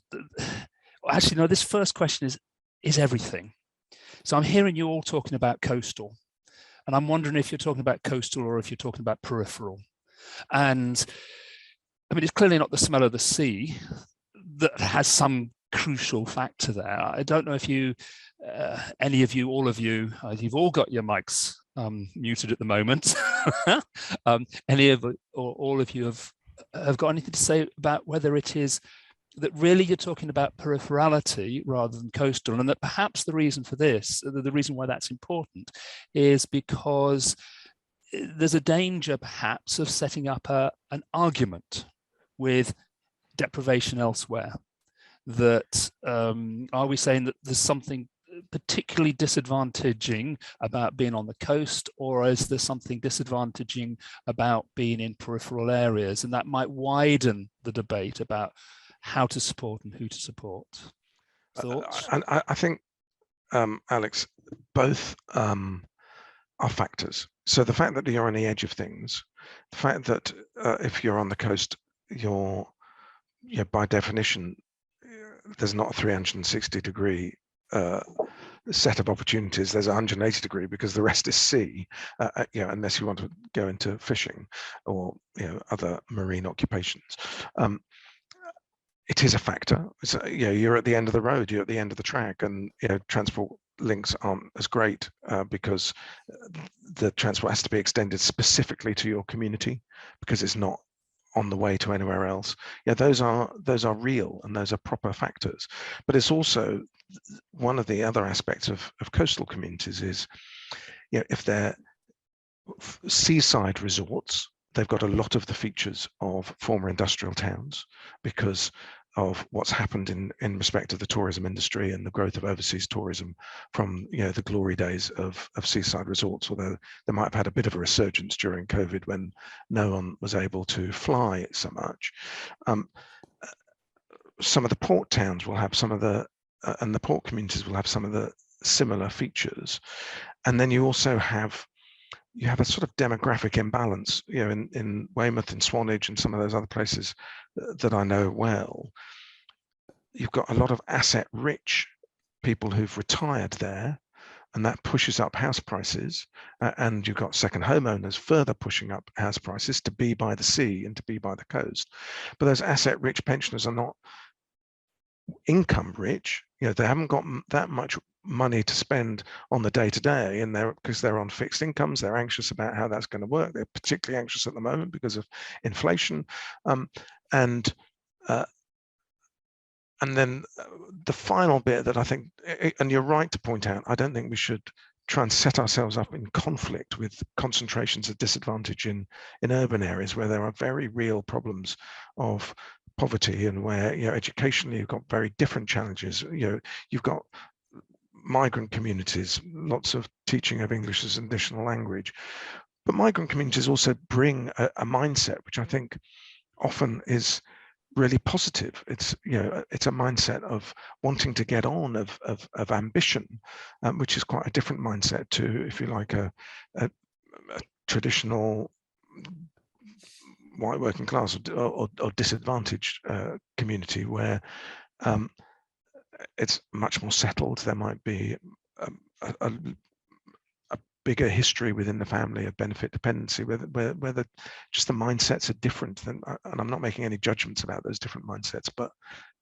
actually, no, this first question is everything. So I'm hearing you all talking about coastal, and I'm wondering if you're talking about coastal or if you're talking about peripheral. And I mean, it's clearly not the smell of the sea that has some crucial factor there. I don't know if you, any of you, all of you, you've all got your mics muted at the moment. Any of or all of you have got anything to say about whether it is that really you're talking about peripherality rather than coastal, and that perhaps the reason for this, the reason why that's important, is because there's a danger perhaps of setting up an argument with deprivation elsewhere. That are we saying that there's something particularly disadvantaging about being on the coast, or is there something disadvantaging about being in peripheral areas? And that might widen the debate about how to support and who to support. Thoughts? And I think, Alex, both are factors. So the fact that you're on the edge of things, the fact that if you're on the coast, you're by definition, there's not a 360-degree set of opportunities. There's 180-degree, because the rest is sea, unless you want to go into fishing or other marine occupations. It is a factor. So, you're at the end of the road, you're at the end of the track, and transport links aren't as great because the transport has to be extended specifically to your community because it's not on the way to anywhere else. Those are real, and those are proper factors. But it's also one of the other aspects of coastal communities is, if they're seaside resorts, they've got a lot of the features of former industrial towns because of what's happened in respect of the tourism industry and the growth of overseas tourism from the glory days of seaside resorts, although they might have had a bit of a resurgence during COVID when no one was able to fly so much. Some of the port towns will have some of the and the port communities will have some of the similar features. And then you also have a sort of demographic imbalance, in Weymouth and Swanage and some of those other places that I know well. You've got a lot of asset-rich people who've retired there, and that pushes up house prices. And you've got second homeowners further pushing up house prices to be by the sea and to be by the coast. But those asset-rich pensioners are not income-rich. They haven't got that much money to spend on the day-to-day, and because they're on fixed incomes, they're anxious about how that's going to work. They're particularly anxious at the moment because of inflation, and then the final bit that I think, and you're right to point out, I don't think we should try and set ourselves up in conflict with concentrations of disadvantage in urban areas where there are very real problems of poverty, and where educationally you've got very different challenges. You've got migrant communities, lots of teaching of English as an additional language, but migrant communities also bring a mindset which I think often is really positive. It's it's a mindset of wanting to get on, of ambition, which is quite a different mindset to, if you like, a traditional white working class or disadvantaged community where it's much more settled. There might be a bigger history within the family of benefit dependency, where just the mindsets are different. And I'm not making any judgments about those different mindsets, but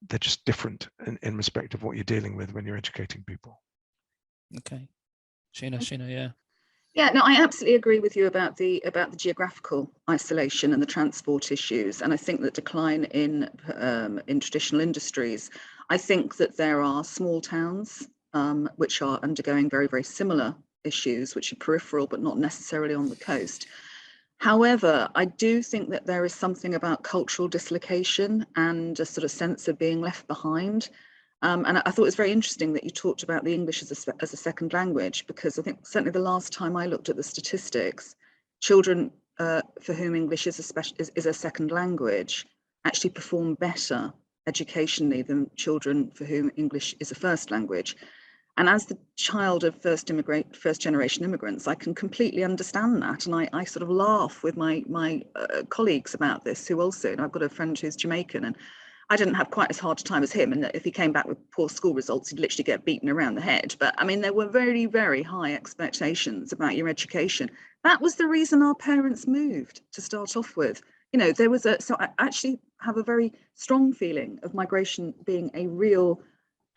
they're just different in respect of what you're dealing with when you're educating people. Okay, Sheena, yeah. Yeah, no, I absolutely agree with you about the geographical isolation and the transport issues. And I think that decline in traditional industries, I think that there are small towns which are undergoing very, very similar issues, which are peripheral, but not necessarily on the coast. However, I do think that there is something about cultural dislocation and a sort of sense of being left behind. And I thought it was very interesting that you talked about the English as a second language, because I think certainly the last time I looked at the statistics, children for whom English is a second language actually perform better educationally than children for whom English is a first language. And as the child of first generation immigrants, I can completely understand that. And I sort of laugh with my colleagues about this, who also, and I've got a friend who's Jamaican, and I didn't have quite as hard a time as him. And if he came back with poor school results, he'd literally get beaten around the head. But I mean, there were very, very high expectations about your education. That was the reason our parents moved to start off with. You know, so I actually have a very strong feeling of migration being a real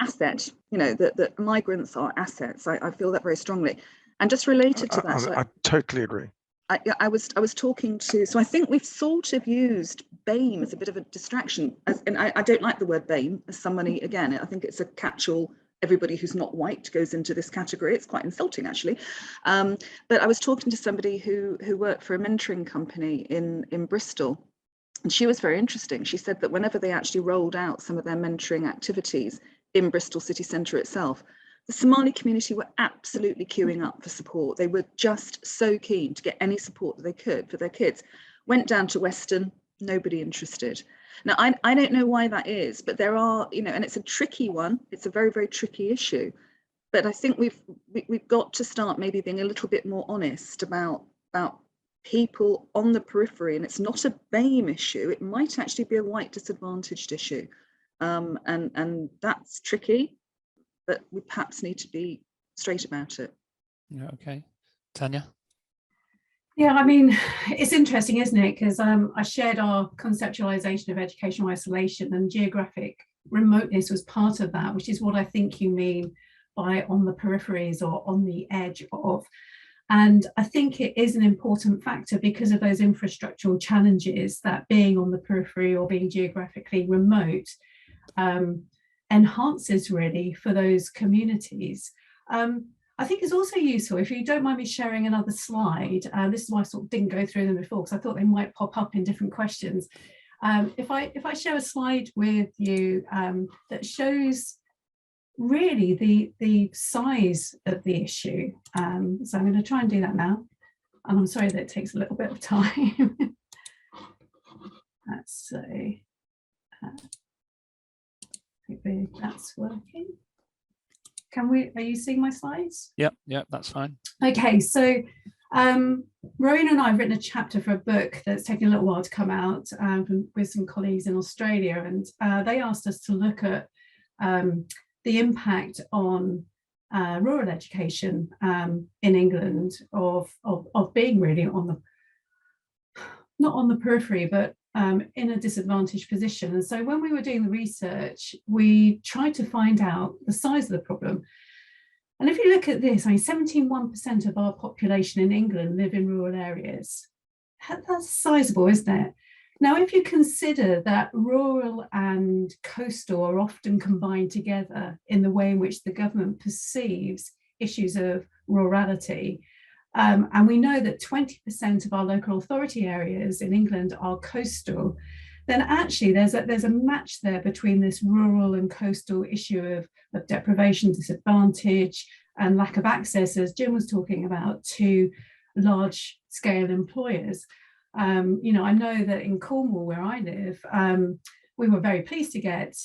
asset, you know, that migrants are assets. I feel that very strongly. And just related to that, I totally agree. I was talking to, so I think we've sort of used BAME as a bit of a distraction, and I don't like the word BAME as somebody, again, I think it's a catch-all. Everybody who's not white goes into this category. It's quite insulting, actually. But I was talking to somebody who worked for a mentoring company in Bristol, and she was very interesting. She said that whenever they actually rolled out some of their mentoring activities in Bristol city centre itself, the Somali community were absolutely queuing up for support. They were just so keen to get any support that they could for their kids. Went down to Western, nobody interested. Now, I don't know why that is, but there are, you know, and it's a tricky one. It's a very, very tricky issue. But I think we've got to start maybe being a little bit more honest about people on the periphery. And it's not a BAME issue. It might actually be a white disadvantaged issue. And that's tricky, but we perhaps need to be straight about it. Yeah, okay. Tanya? Yeah, I mean, it's interesting, isn't it? Because I shared our conceptualization of educational isolation, and geographic remoteness was part of that, which is what I think you mean by on the peripheries or on the edge of. And I think it is an important factor because of those infrastructural challenges that being on the periphery or being geographically remote enhances really for those communities. I think it's also useful, if you don't mind me sharing another slide, this is why I sort of didn't go through them before, because I thought they might pop up in different questions. If I share a slide with you that shows really the size of the issue. So I'm going to try and do that now. And I'm sorry that it takes a little bit of time. Let's see. Hopefully that's working. Are you seeing my slides? Yep, that's fine. Okay, so Rowena and I have written a chapter for a book that's taken a little while to come out with some colleagues in Australia, and they asked us to look at the impact on rural education in England of being really not on the periphery, but in a disadvantaged position. And so when we were doing the research, we tried to find out the size of the problem. And if you look at this, I mean, 71% of our population in England live in rural areas. That's sizable, isn't it? Now, if you consider that rural and coastal are often combined together in the way in which the government perceives issues of rurality, and we know that 20% of our local authority areas in England are coastal, then actually there's a match there between this rural and coastal issue of deprivation, disadvantage, and lack of access, as Jim was talking about, to large scale employers. You know, I know that in Cornwall, where I live, we were very pleased to get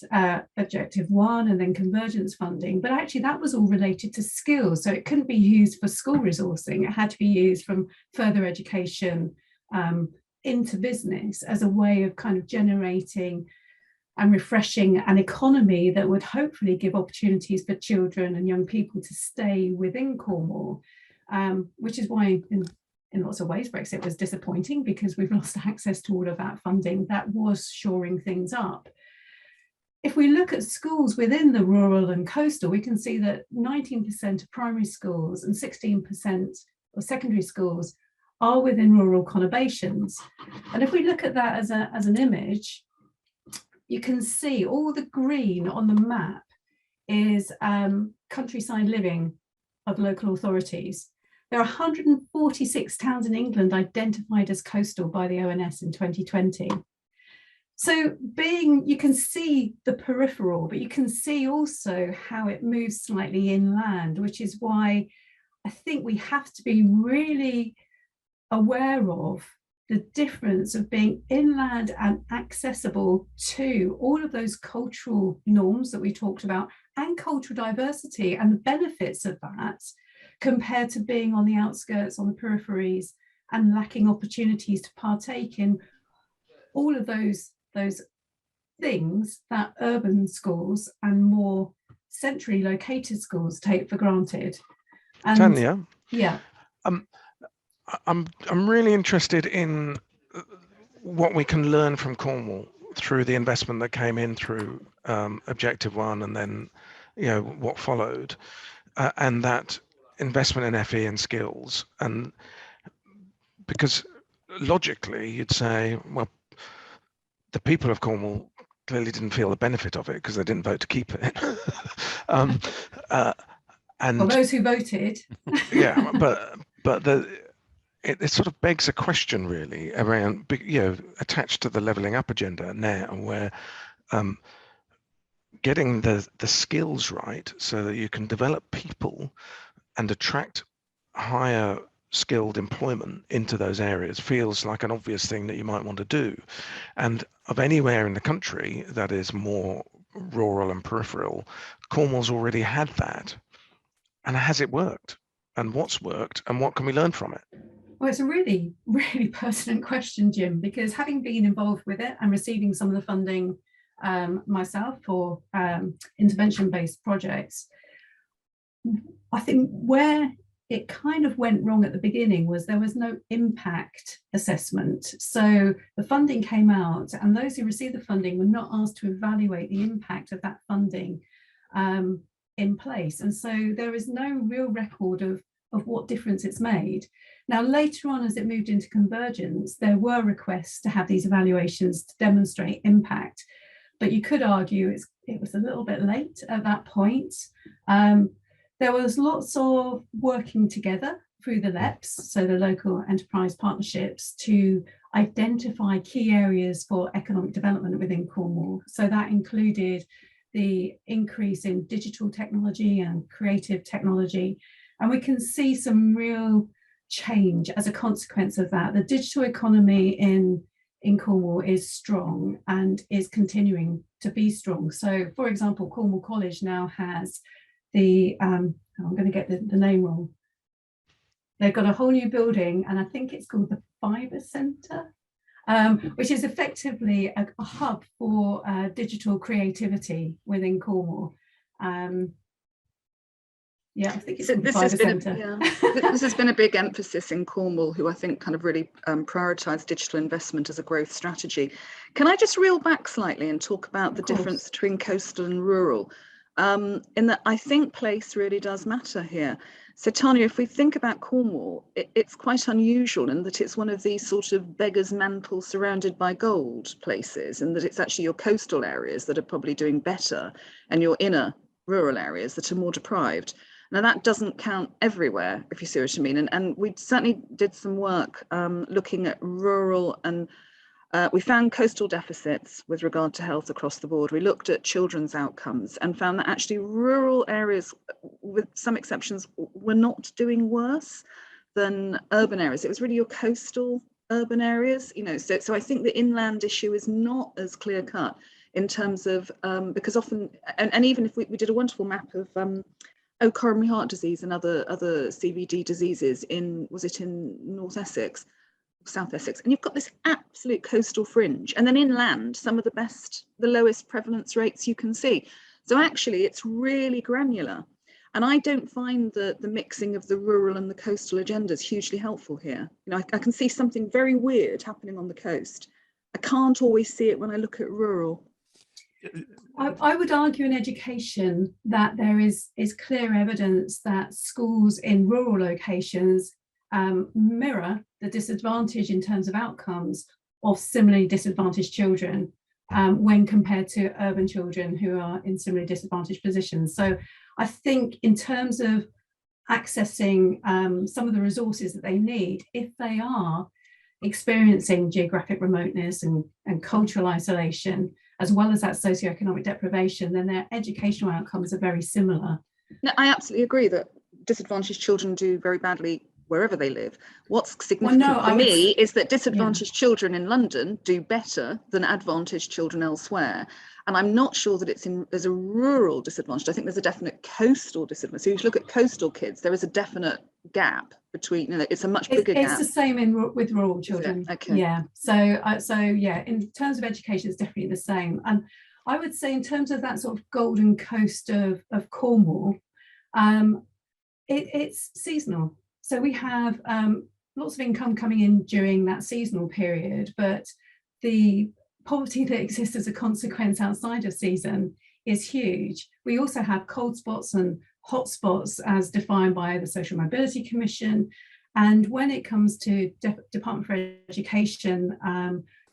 Objective 1 and then convergence funding, but actually that was all related to skills. So it couldn't be used for school resourcing. It had to be used from further education into business as a way of kind of generating and refreshing an economy that would hopefully give opportunities for children and young people to stay within Cornwall. which is why in lots of ways Brexit was disappointing, because we've lost access to all of that funding that was shoring things up. If we look at schools within the rural and coastal, we can see that 19% of primary schools and 16% of secondary schools are within rural conurbations. And if we look at that as an image, you can see all the green on the map is countryside living of local authorities. There are 146 towns in England identified as coastal by the ONS in 2020. So you can see the peripheral, but you can see also how it moves slightly inland, which is why I think we have to be really aware of the difference of being inland and accessible to all of those cultural norms that we talked about and cultural diversity and the benefits of that, compared to being on the outskirts, on the peripheries, and lacking opportunities to partake in all of those things that urban schools and more centrally located schools take for granted. And Tanya, yeah, I'm really interested in what we can learn from Cornwall through the investment that came in through Objective One, and then what followed, and that investment in FE and skills. And because logically you'd say, well, the people of Cornwall clearly didn't feel the benefit of it because they didn't vote to keep it. And well, those who voted. Yeah, but it sort of begs a question really around, attached to the levelling up agenda now, where getting the skills right so that you can develop people and attract higher skilled employment into those areas feels like an obvious thing that you might want to do. And of anywhere in the country that is more rural and peripheral, Cornwall's already had that. And has it worked? And what's worked? And what can we learn from it? Well, it's a really, really pertinent question, Jim, because having been involved with it and receiving some of the funding myself for intervention-based projects, I think where it kind of went wrong at the beginning was there was no impact assessment. So the funding came out and those who received the funding were not asked to evaluate the impact of that funding in place. And so there is no real record of what difference it's made. Now, later on, as it moved into convergence, there were requests to have these evaluations to demonstrate impact. But you could argue it was a little bit late at that point. There was lots of working together through the LEPs, so the local enterprise partnerships, to identify key areas for economic development within Cornwall. So that included the increase in digital technology and creative technology. And we can see some real change as a consequence of that. The digital economy in Cornwall is strong and is continuing to be strong. So, for example, Cornwall College now has the, I'm going to get the name wrong. They've got a whole new building, and I think it's called the Fibre Centre, which is effectively a hub for digital creativity within Cornwall. Yeah, I think it's so this has been a big emphasis in Cornwall, who I think kind of really prioritise digital investment as a growth strategy. Can I just reel back slightly and talk about the difference between coastal and rural? In that I think place really does matter here. So Tanya, if we think about Cornwall, it's quite unusual in that it's one of these sort of beggars' mantle surrounded by gold places, and that it's actually your coastal areas that are probably doing better and your inner rural areas that are more deprived. Now that doesn't count everywhere, if you see what I mean. And we certainly did some work looking at rural, and we found coastal deficits with regard to health across the board. We looked at children's outcomes and found that actually rural areas, with some exceptions, were not doing worse than urban areas. It was really your coastal urban areas, so I think the inland issue is not as clear cut in terms of, because often, and even if we did a wonderful map of coronary heart disease and other CVD diseases was it in North Essex, South Essex, and you've got this absolute coastal fringe, and then inland, some of the lowest prevalence rates you can see. So actually it's really granular. And I don't find the mixing of the rural and the coastal agendas hugely helpful here. You know, I can see something very weird happening on the coast. I can't always see it when I look at rural. I would argue in education that there is clear evidence that schools in rural locations mirror the disadvantage in terms of outcomes of similarly disadvantaged children when compared to urban children who are in similarly disadvantaged positions. So I think in terms of accessing some of the resources that they need, if they are experiencing geographic remoteness and cultural isolation, as well as that socioeconomic deprivation, then their educational outcomes are very similar. No, I absolutely agree that disadvantaged children do very badly wherever they live. What's significant for me is that disadvantaged children in London do better than advantaged children elsewhere. And I'm not sure that there's a rural disadvantage. I think there's a definite coastal disadvantage. So if you look at coastal kids, there is a definite gap between, you know, it's a much bigger gap. It's the same with rural children. Okay. Yeah. So yeah, in terms of education, it's definitely the same. And I would say in terms of that sort of golden coast of Cornwall, it's seasonal. So we have lots of income coming in during that seasonal period, but the poverty that exists as a consequence outside of season is huge. We also have cold spots and hot spots as defined by the Social Mobility Commission. And when it comes to Department for Education,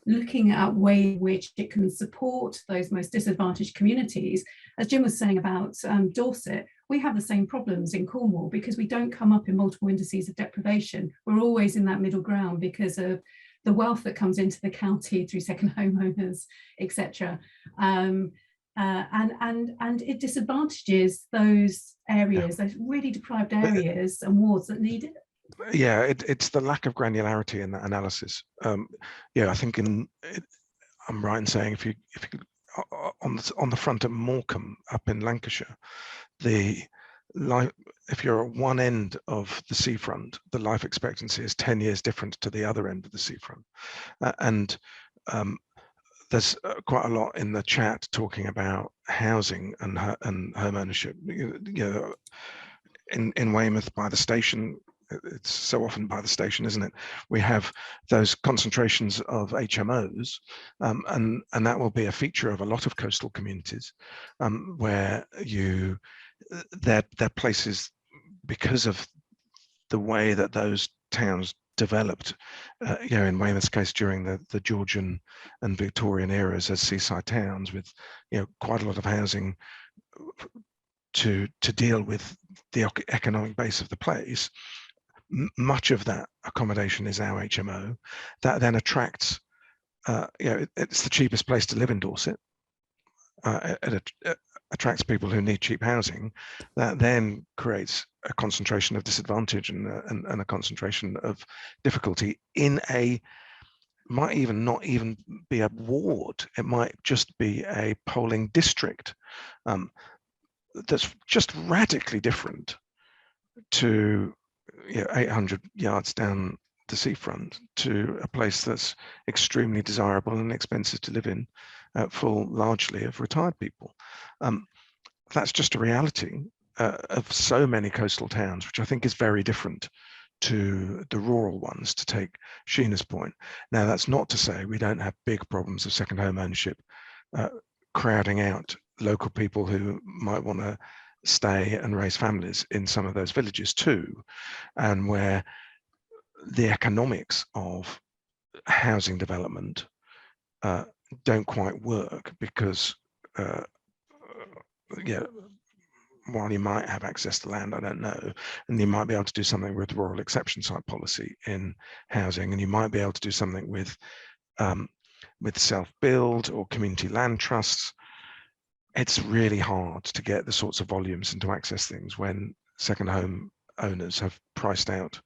looking at ways in which it can support those most disadvantaged communities, as Jim was saying about Dorset, we have the same problems in Cornwall because we don't come up in multiple indices of deprivation. We're always in that middle ground because of the wealth that comes into the county through second homeowners, etc. And it disadvantages those areas, those really deprived areas and wards that need it. Yeah, it's the lack of granularity in that analysis. Yeah, I think I'm right in saying if you on the front at Morecambe up in Lancashire, if you're at one end of the seafront, the life expectancy is 10 years different to the other end of the seafront, and there's quite a lot in the chat talking about housing and home ownership. You know, in Weymouth by the station. It's so often by the station, isn't it? We have those concentrations of HMOs, and that will be a feature of a lot of coastal communities, where they're places because of the way that those towns developed. You know, in Weymouth's case, during the Georgian and Victorian eras as seaside towns, with quite a lot of housing to deal with the economic base of the place. Much of that accommodation is our HMO. That then attracts, it's the cheapest place to live in Dorset. It attracts people who need cheap housing. That then creates a concentration of disadvantage and a concentration of difficulty in might even not even be a ward. It might just be a polling district that's just radically different to 800 yards down the seafront to a place that's extremely desirable and expensive to live in, full largely of retired people. That's just a reality of so many coastal towns, which I think is very different to the rural ones, to take Sheena's point. Now, that's not to say we don't have big problems of second home ownership crowding out local people who might want to stay and raise families in some of those villages too, and where the economics of housing development don't quite work because while you might have access to land, I don't know, and you might be able to do something with rural exception site policy in housing, and you might be able to do something with self-build or community land trusts. It's really hard to get the sorts of volumes and to access things when second home owners have priced out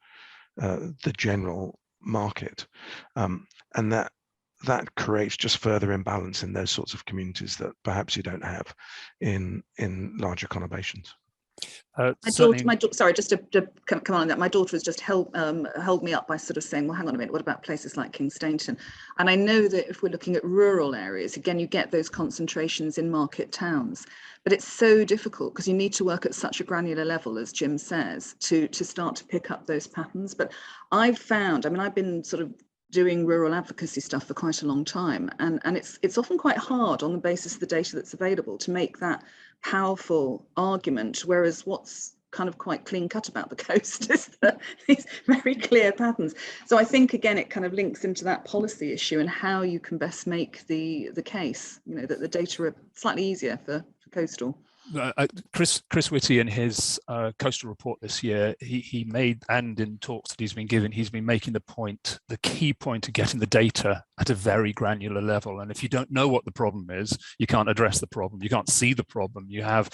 the general market, and that creates just further imbalance in those sorts of communities that perhaps you don't have in larger conurbations. Sorry, just to come on that, my daughter has just held me up by sort of saying, well, hang on a minute, what about places like King's Stainton? And I know that if we're looking at rural areas, again, you get those concentrations in market towns, but it's so difficult because you need to work at such a granular level, as Jim says, to start to pick up those patterns. But I've found, I mean, I've been sort of doing rural advocacy stuff for quite a long time, and it's often quite hard on the basis of the data that's available to make that powerful argument, whereas what's kind of quite clean cut about the coast is these very clear patterns. So I think, again, it kind of links into that policy issue and how you can best make the case, you know, that the data are slightly easier for coastal. Chris Whitty, in his coastal report this year, he made, and in talks that he's been given, he's been making the key point of getting the data at a very granular level. And if you don't know what the problem is, you can't address the problem. You can't see the problem. You have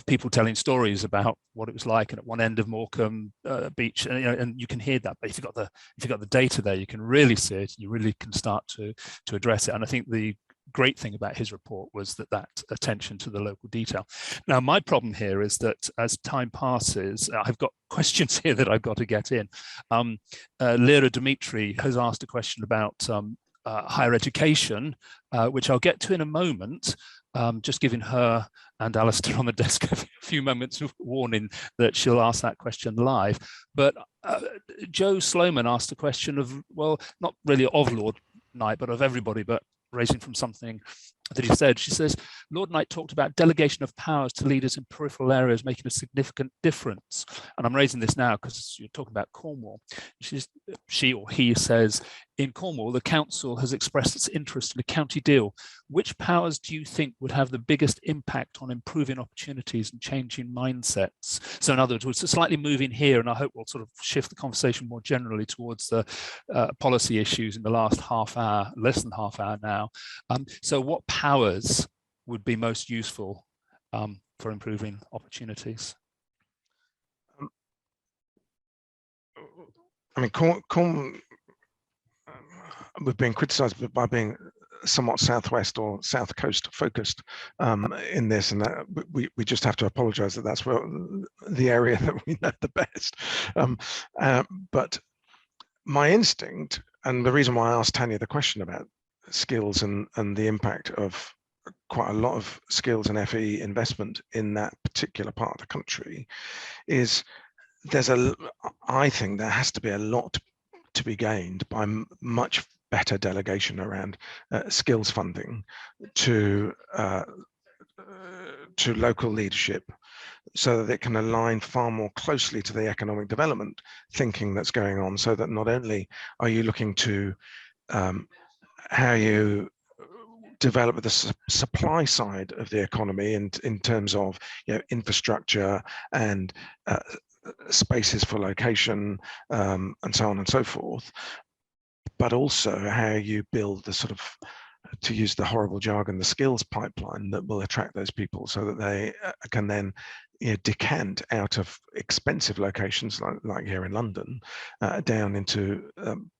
people telling stories about what it was like at one end of Morecambe Beach, and you can hear that. But if you've got the data there, you can really see it. You really can start to address it. And I think the great thing about his report was that attention to the local detail. Now, my problem here is that as time passes, I've got questions here that I've got to get in. Lyra Dimitri has asked a question about higher education, which I'll get to in a moment, just giving her and Alistair on the desk a few moments of warning that she'll ask that question live. But Jo Sloman asked a question of, well, not really of Lord Knight, but of everybody, but raising from something that he said. She says, Lord Knight talked about delegation of powers to leaders in peripheral areas making a significant difference. And I'm raising this now because you're talking about Cornwall. She or he says, in Cornwall, the council has expressed its interest in a county deal. Which powers do you think would have the biggest impact on improving opportunities and changing mindsets? So in other words, we're slightly moving here, and I hope we'll sort of shift the conversation more generally towards the policy issues in the last half hour, less than half hour now. So what powers would be most useful for improving opportunities? I mean, Cornwall, we've been criticised by being somewhat southwest or south coast focused in this, and that we just have to apologise that that's where the area that we know the best. But my instinct, and the reason why I asked Tanya the question about skills and the impact of quite a lot of skills and FE investment in that particular part of the country, is I think there has to be a lot to be gained by much better delegation around skills funding to local leadership, so that it can align far more closely to the economic development thinking that's going on, so that not only are you looking to how you develop the supply side of the economy in terms of, you know, infrastructure and spaces for location and so on and so forth, but also how you build the sort of, to use the horrible jargon, the skills pipeline that will attract those people, so that they can then, you know, decant out of expensive locations like here in London down into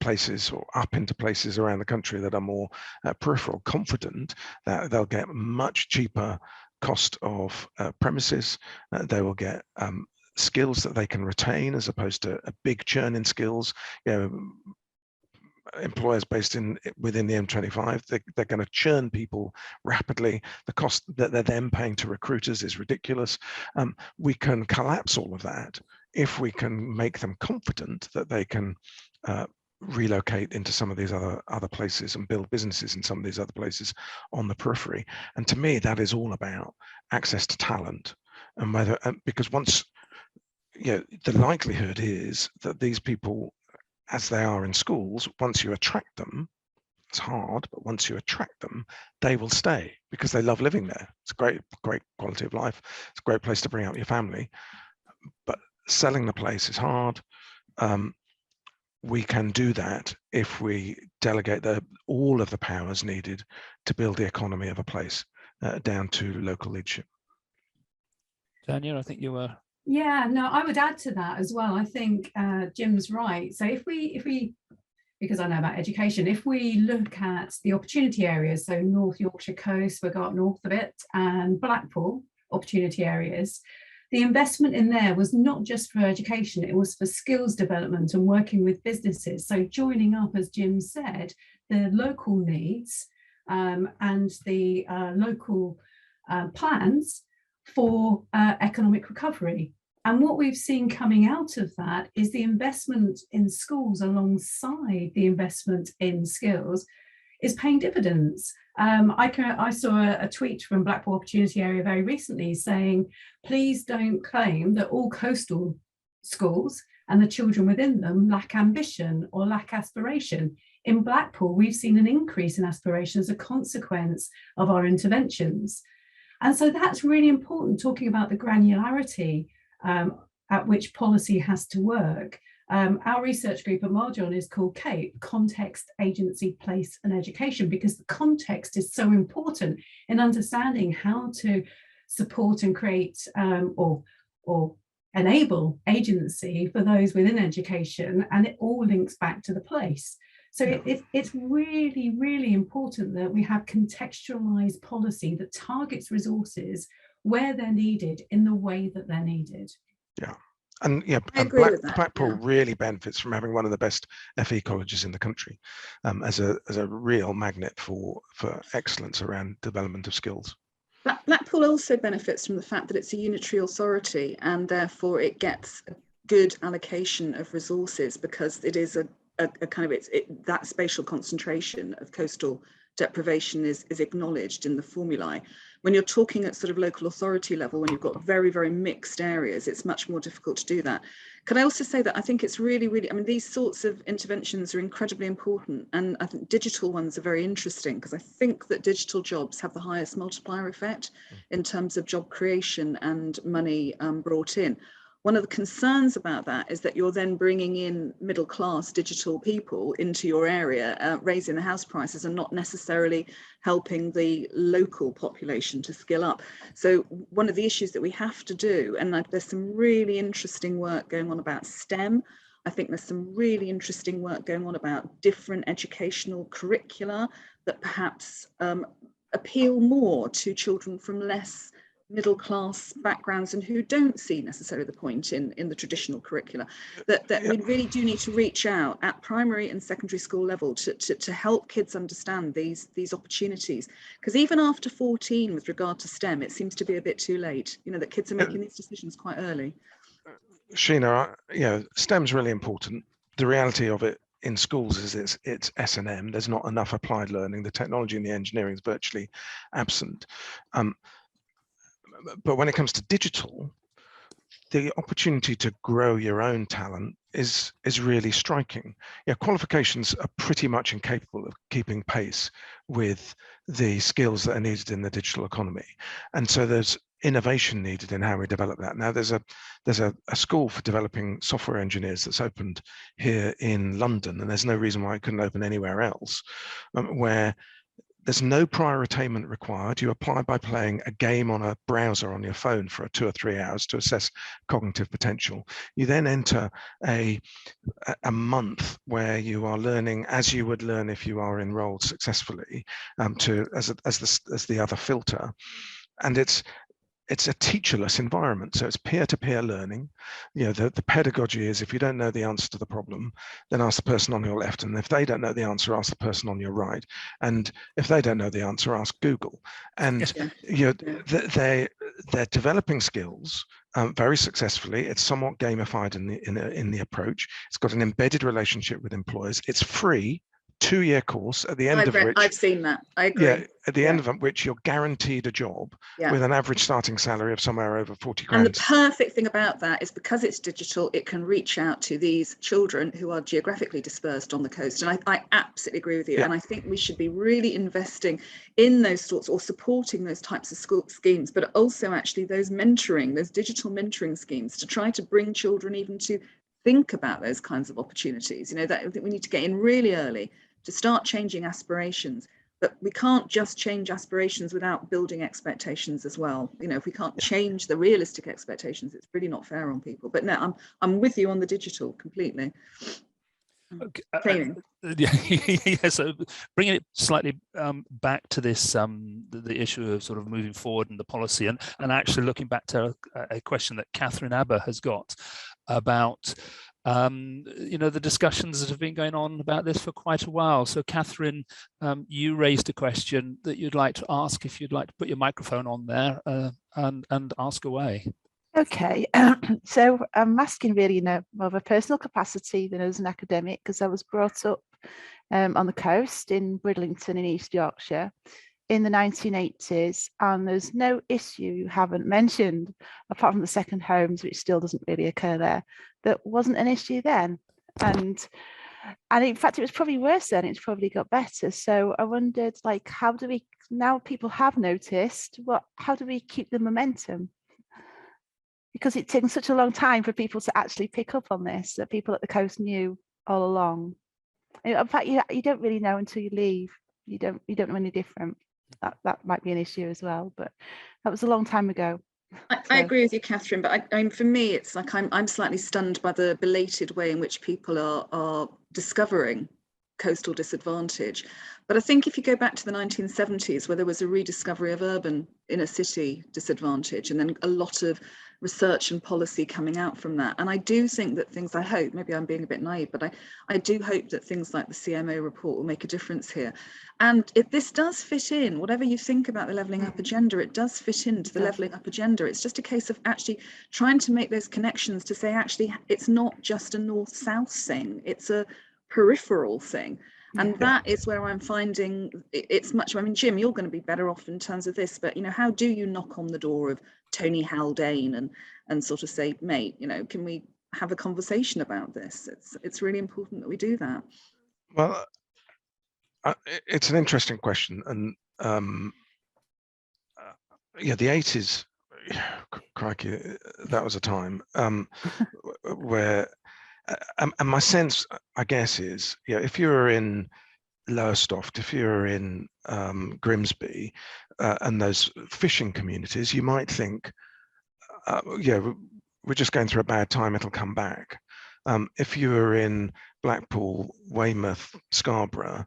places, or up into places around the country that are more peripheral, confident that they'll get much cheaper cost of premises. They will get skills that they can retain, as opposed to a big churn in skills. You know, employers based within the M25, they're going to churn people rapidly. The cost that they're then paying to recruiters is ridiculous. We can collapse all of that if we can make them confident that they can relocate into some of these other places and build businesses in some of these other places on the periphery. And to me, that is all about access to talent, and whether, because once, you know, the likelihood is that these people, as they are in schools, once you attract them, it's hard, but once you attract them, they will stay because they love living there. It's a great quality of life. It's a great place to bring up your family, but selling the place is hard. We can do that if we delegate all of the powers needed to build the economy of a place down to local leadership. Tanya, I think you were. Yeah, no, I would add to that as well. I think Jim's right. So if we, because I know about education, if we look at the opportunity areas, so North Yorkshire coast, we got north of it, and Blackpool opportunity areas, the investment in there was not just for education, it was for skills development and working with businesses. So joining up, as Jim said, the local needs and the local plans for economic recovery. And what we've seen coming out of that is the investment in schools alongside the investment in skills is paying dividends. I saw a tweet from Blackpool Opportunity Area very recently saying, please don't claim that all coastal schools and the children within them lack ambition or lack aspiration. In Blackpool, we've seen an increase in aspiration as a consequence of our interventions. And so that's really important, talking about the granularity at which policy has to work. Our research group at Marjon is called CAPE, Context, Agency, Place and Education, because the context is so important in understanding how to support and create or enable agency for those within education, and it all links back to the place. So it's really, really important that we have contextualized policy that targets resources where they're needed in the way that they're needed. Yeah. And yeah, Blackpool really benefits from having one of the best FE colleges in the country as a real magnet for excellence around development of skills. Blackpool also benefits from the fact that it's a unitary authority, and therefore it gets a good allocation of resources because it is a kind of that spatial concentration of coastal deprivation is acknowledged in the formulae. When you're talking at sort of local authority level, when you've got very, very mixed areas, it's much more difficult to do that. Can I also say that I think it's really, really, I mean, these sorts of interventions are incredibly important, and I think digital ones are very interesting because I think that digital jobs have the highest multiplier effect in terms of job creation and money brought in. One of the concerns about that is that you're then bringing in middle class digital people into your area, raising the house prices and not necessarily helping the local population to skill up. So one of the issues that we have to do, and there's some really interesting work going on about STEM. I think there's some really interesting work going on about different educational curricula that perhaps appeal more to children from less middle class backgrounds and who don't see necessarily the point in the traditional curricula, that we really do need to reach out at primary and secondary school level to help kids understand these opportunities, because even after 14 with regard to STEM it seems to be a bit too late, you know, that kids are making these decisions quite early. Sheena, STEM's really important. The reality of it in schools is it's S&M. There's not enough applied learning. The technology and the engineering is virtually absent. But when it comes to digital, the opportunity to grow your own talent is really striking. Yeah, qualifications are pretty much incapable of keeping pace with the skills that are needed in the digital economy, and so there's innovation needed in how we develop that. Now, there's a school for developing software engineers that's opened here in London, and there's no reason why it couldn't open anywhere else, where there's no prior attainment required. You apply by playing a game on a browser on your phone for 2 or 3 hours to assess cognitive potential. You then enter a month where you are learning as you would learn if you are enrolled successfully as the other filter, and it's a teacherless environment, so it's peer-to-peer learning. You know, the pedagogy is, if you don't know the answer to the problem, then ask the person on your left, and if they don't know the answer, ask the person on your right, and if they don't know the answer, ask Google. And they're developing skills very successfully. It's somewhat gamified in the approach. It's got an embedded relationship with employers. It's free. 2-year course at the end of which I've seen that. I agree. Yeah, at the end of which you're guaranteed a job with an average starting salary of somewhere over 40 grand. And the perfect thing about that is because it's digital, it can reach out to these children who are geographically dispersed on the coast. And I absolutely agree with you. And I think we should be really investing in those sorts, or supporting those types of school schemes, but also actually those digital mentoring schemes to try to bring children even to think about those kinds of opportunities. You know, that I think we need to get in really early to start changing aspirations, but we can't just change aspirations without building expectations as well. You know, if we can't change the realistic expectations, it's really not fair on people. But no, I'm with you on the digital completely. Okay. Training. Yeah, so bringing it slightly back to this, the issue of sort of moving forward and the policy, and actually looking back to a question that Catherine Aber has got about the discussions that have been going on about this for quite a while. So Catherine, you raised a question that you'd like to ask. If you'd like to put your microphone on there and ask away. Okay, so I'm asking really in more of a personal capacity than as an academic, because I was brought up on the coast in Bridlington in East Yorkshire in the 1980s, and there's no issue you haven't mentioned, apart from the second homes, which still doesn't really occur there, that wasn't an issue then. And in fact, it was probably worse then, it's probably got better. So I wondered, like, how do we, now people have noticed, how do we keep the momentum? Because it's taken such a long time for people to actually pick up on this, that people at the coast knew all along. In fact, you don't really know until you leave. You don't know any different. That might be an issue as well, but that was a long time ago. I agree with you, Catherine, but for me, it's like I'm slightly stunned by the belated way in which people are discovering coastal disadvantage. But I think if you go back to the 1970s, where there was a rediscovery of urban inner city disadvantage, and then a lot of research and policy coming out from that. And I do think that things, I hope, maybe I'm being a bit naive, but I do hope that things like the CMO report will make a difference here. And if this does fit in, whatever you think about the levelling up agenda, it does fit into the levelling up agenda. It's just a case of actually trying to make those connections to say, actually, it's not just a north-south thing, it's a peripheral thing. And that is where I'm finding it's much, I mean, Jim, you're going to be better off in terms of this, but, how do you knock on the door of Tony Haldane and sort of say, mate, can we have a conversation about this? It's really important that we do that. Well, it's an interesting question. And the 80s, crikey, that was a time where, and my sense, I guess, is, if you're in Lowestoft, if you're in Grimsby and those fishing communities, you might think, we're just going through a bad time, it'll come back. If you were in Blackpool, Weymouth, Scarborough,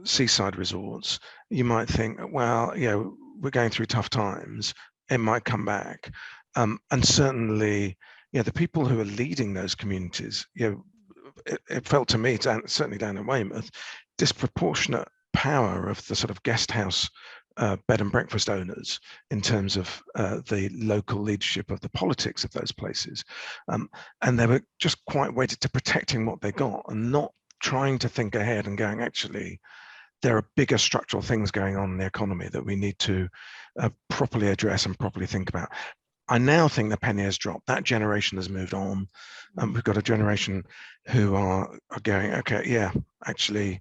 seaside resorts, you might think, well, we're going through tough times, it might come back. And certainly, the people who are leading those communities, it felt to me, certainly down in Weymouth, disproportionate power of the sort of guest house bed and breakfast owners in terms of the local leadership of the politics of those places. And they were just quite wedded to protecting what they got and not trying to think ahead and going, actually, there are bigger structural things going on in the economy that we need to properly address and properly think about. I now think the penny has dropped. That generation has moved on. We've got a generation who are going, okay, actually,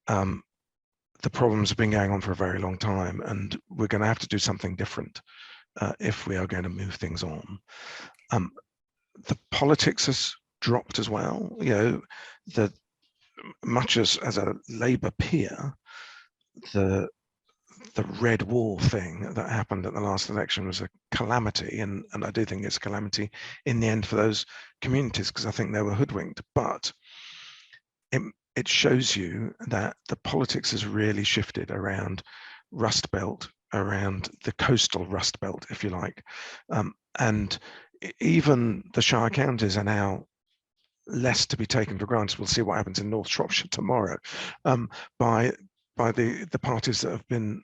the problems have been going on for a very long time, and we're going to have to do something different if we are going to move things on. The politics has dropped as well. Much as a Labour peer, the red wall thing that happened at the last election was a calamity, and I do think it's a calamity in the end for those communities, because I think they were hoodwinked. But it shows you that the politics has really shifted around Rust Belt, around the coastal Rust Belt, if you like, and even the Shire counties are now less to be taken for granted. We'll see what happens in North Shropshire tomorrow by the parties that have been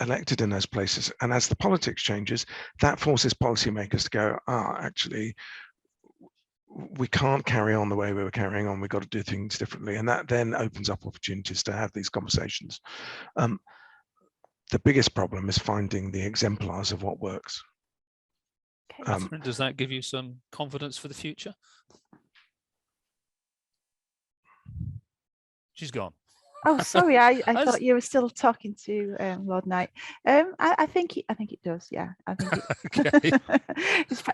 elected in those places. And as the politics changes, that forces policymakers to go, actually, we can't carry on the way we were carrying on. We've got to do things differently. And that then opens up opportunities to have these conversations. The biggest problem is finding the exemplars of what works. Catherine, does that give you some confidence for the future? She's gone. Oh, sorry, I thought you were still talking to Lord Knight. I think it does. Yeah, I think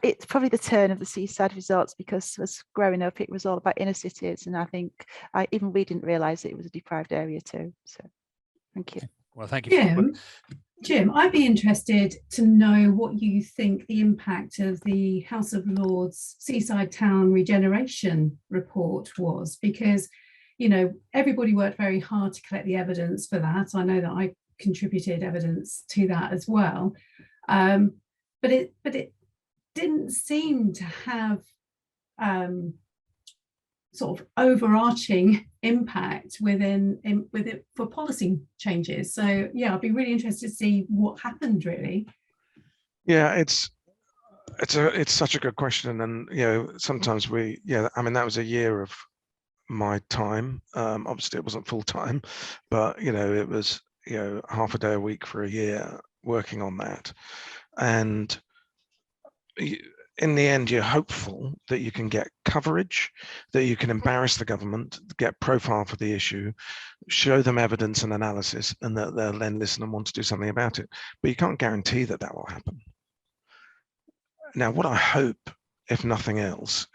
it's probably the turn of the seaside resorts, because as growing up, it was all about inner cities, and I think even we didn't realise that it was a deprived area too. So, thank you. Well, thank you. Jim, I'd be interested to know what you think the impact of the House of Lords Seaside Town Regeneration report was, because, you know, everybody worked very hard to collect the evidence for that. I know that I contributed evidence to that as well, but it didn't seem to have sort of overarching impact with it for policy changes. So yeah, I'd be really interested to see what happened really. Yeah, it's such a good question, and you know, sometimes I mean, that was a year of my time. Obviously it wasn't full time, but you know, it was, you know, half a day a week for a year working on that. And in the end, you're hopeful that you can get coverage, that you can embarrass the government, get profile for the issue, show them evidence and analysis, and that they'll then listen and want to do something about it. But you can't guarantee that that will happen. Now, what I hope, if nothing else,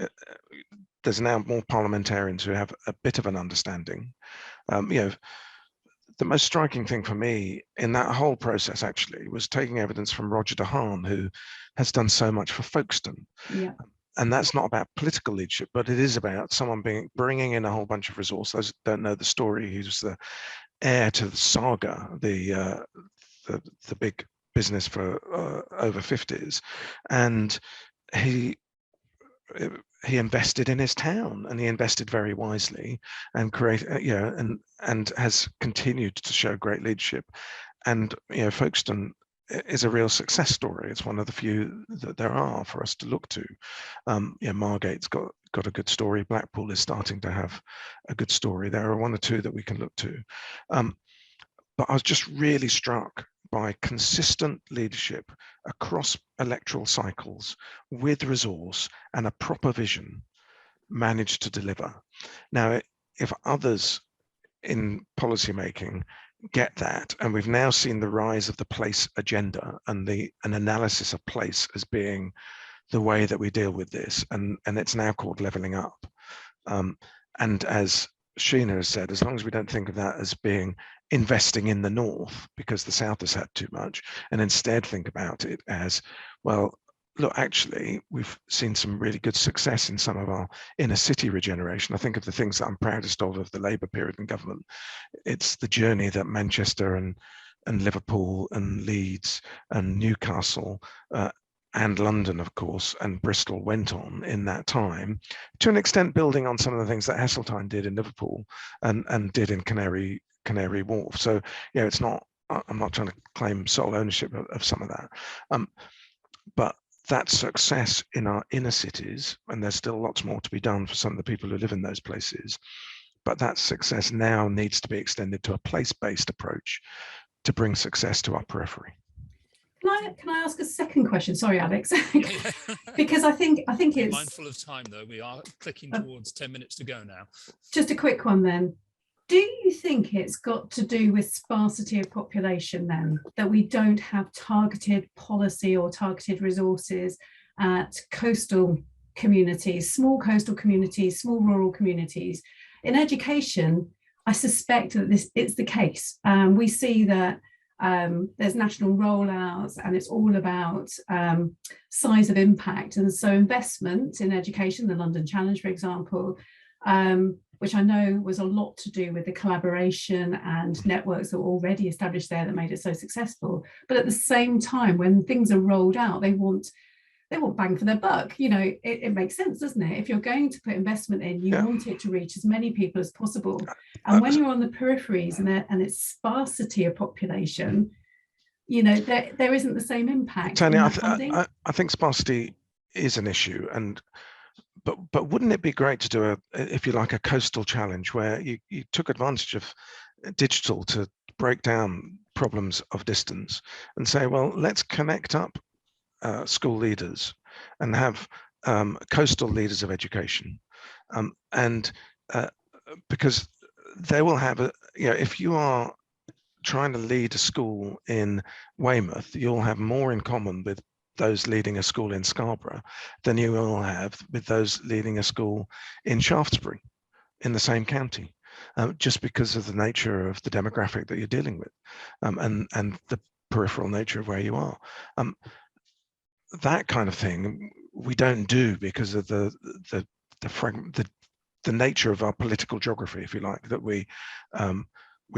there's now more parliamentarians who have a bit of an understanding. You know, the most striking thing for me in that whole process actually was taking evidence from Roger De Haan, who has done so much for Folkestone. Yeah. And that's not about political leadership, but it is about someone bringing in a whole bunch of resources. Those who don't know the story, he was the heir to the Saga, the big business for over 50s, and he invested in his town, and he invested very wisely, and and has continued to show great leadership. And you know, Folkestone is a real success story. It's one of the few that there are for us to look to. You know, Margate's got a good story. Blackpool is starting to have a good story. There are one or two that we can look to. But I was just really struck by consistent leadership across electoral cycles with resource and a proper vision managed to deliver. Now, if others in policymaking get that, and we've now seen the rise of the place agenda and an analysis of place as being the way that we deal with this, and it's now called levelling up. And as Sheena has said, as long as we don't think of that as being investing in the north because the south has had too much, and instead think about it as, well, look, actually, we've seen some really good success in some of our inner city regeneration. I think of the things that I'm proudest of the Labour period in government. It's the journey that Manchester and Liverpool and Leeds and Newcastle and London, of course, and Bristol went on in that time, to an extent building on some of the things that Heseltine did in Liverpool and did in Canary Wharf. So, you know, it's not, I'm not trying to claim sole ownership of some of that. But that success in our inner cities, and there's still lots more to be done for some of the people who live in those places, but that success now needs to be extended to a place-based approach to bring success to our periphery. Can I ask a second question? Sorry, Alex, because I think it's mindful of time though. We are clicking towards 10 minutes to go now. Just a quick one then. Do you think it's got to do with sparsity of population then, that we don't have targeted policy or targeted resources at coastal communities, small coastal communities, small rural communities? In education, I suspect that it's the case. We see that there's national rollouts, and it's all about size of impact. And so investment in education, the London Challenge, for example, which I know was a lot to do with the collaboration and networks that were already established there that made it so successful. But at the same time, when things are rolled out, they want bang for their buck. You know, it makes sense, doesn't it? If you're going to put investment in, you want it to reach as many people as possible. And when you're on the peripheries and it's sparsity of population, you know, there isn't the same impact. Tanya, I think sparsity is an issue, but wouldn't it be great to do if you like, a coastal challenge where you took advantage of digital to break down problems of distance and say, well, let's connect up school leaders and have coastal leaders of education, because they will have if you are trying to lead a school in Weymouth, you'll have more in common with those leading a school in Scarborough than you will have with those leading a school in Shaftesbury in the same county, just because of the nature of the demographic that you're dealing with, and the peripheral nature of where you are. That kind of thing we don't do because of the nature of our political geography, if you like, that we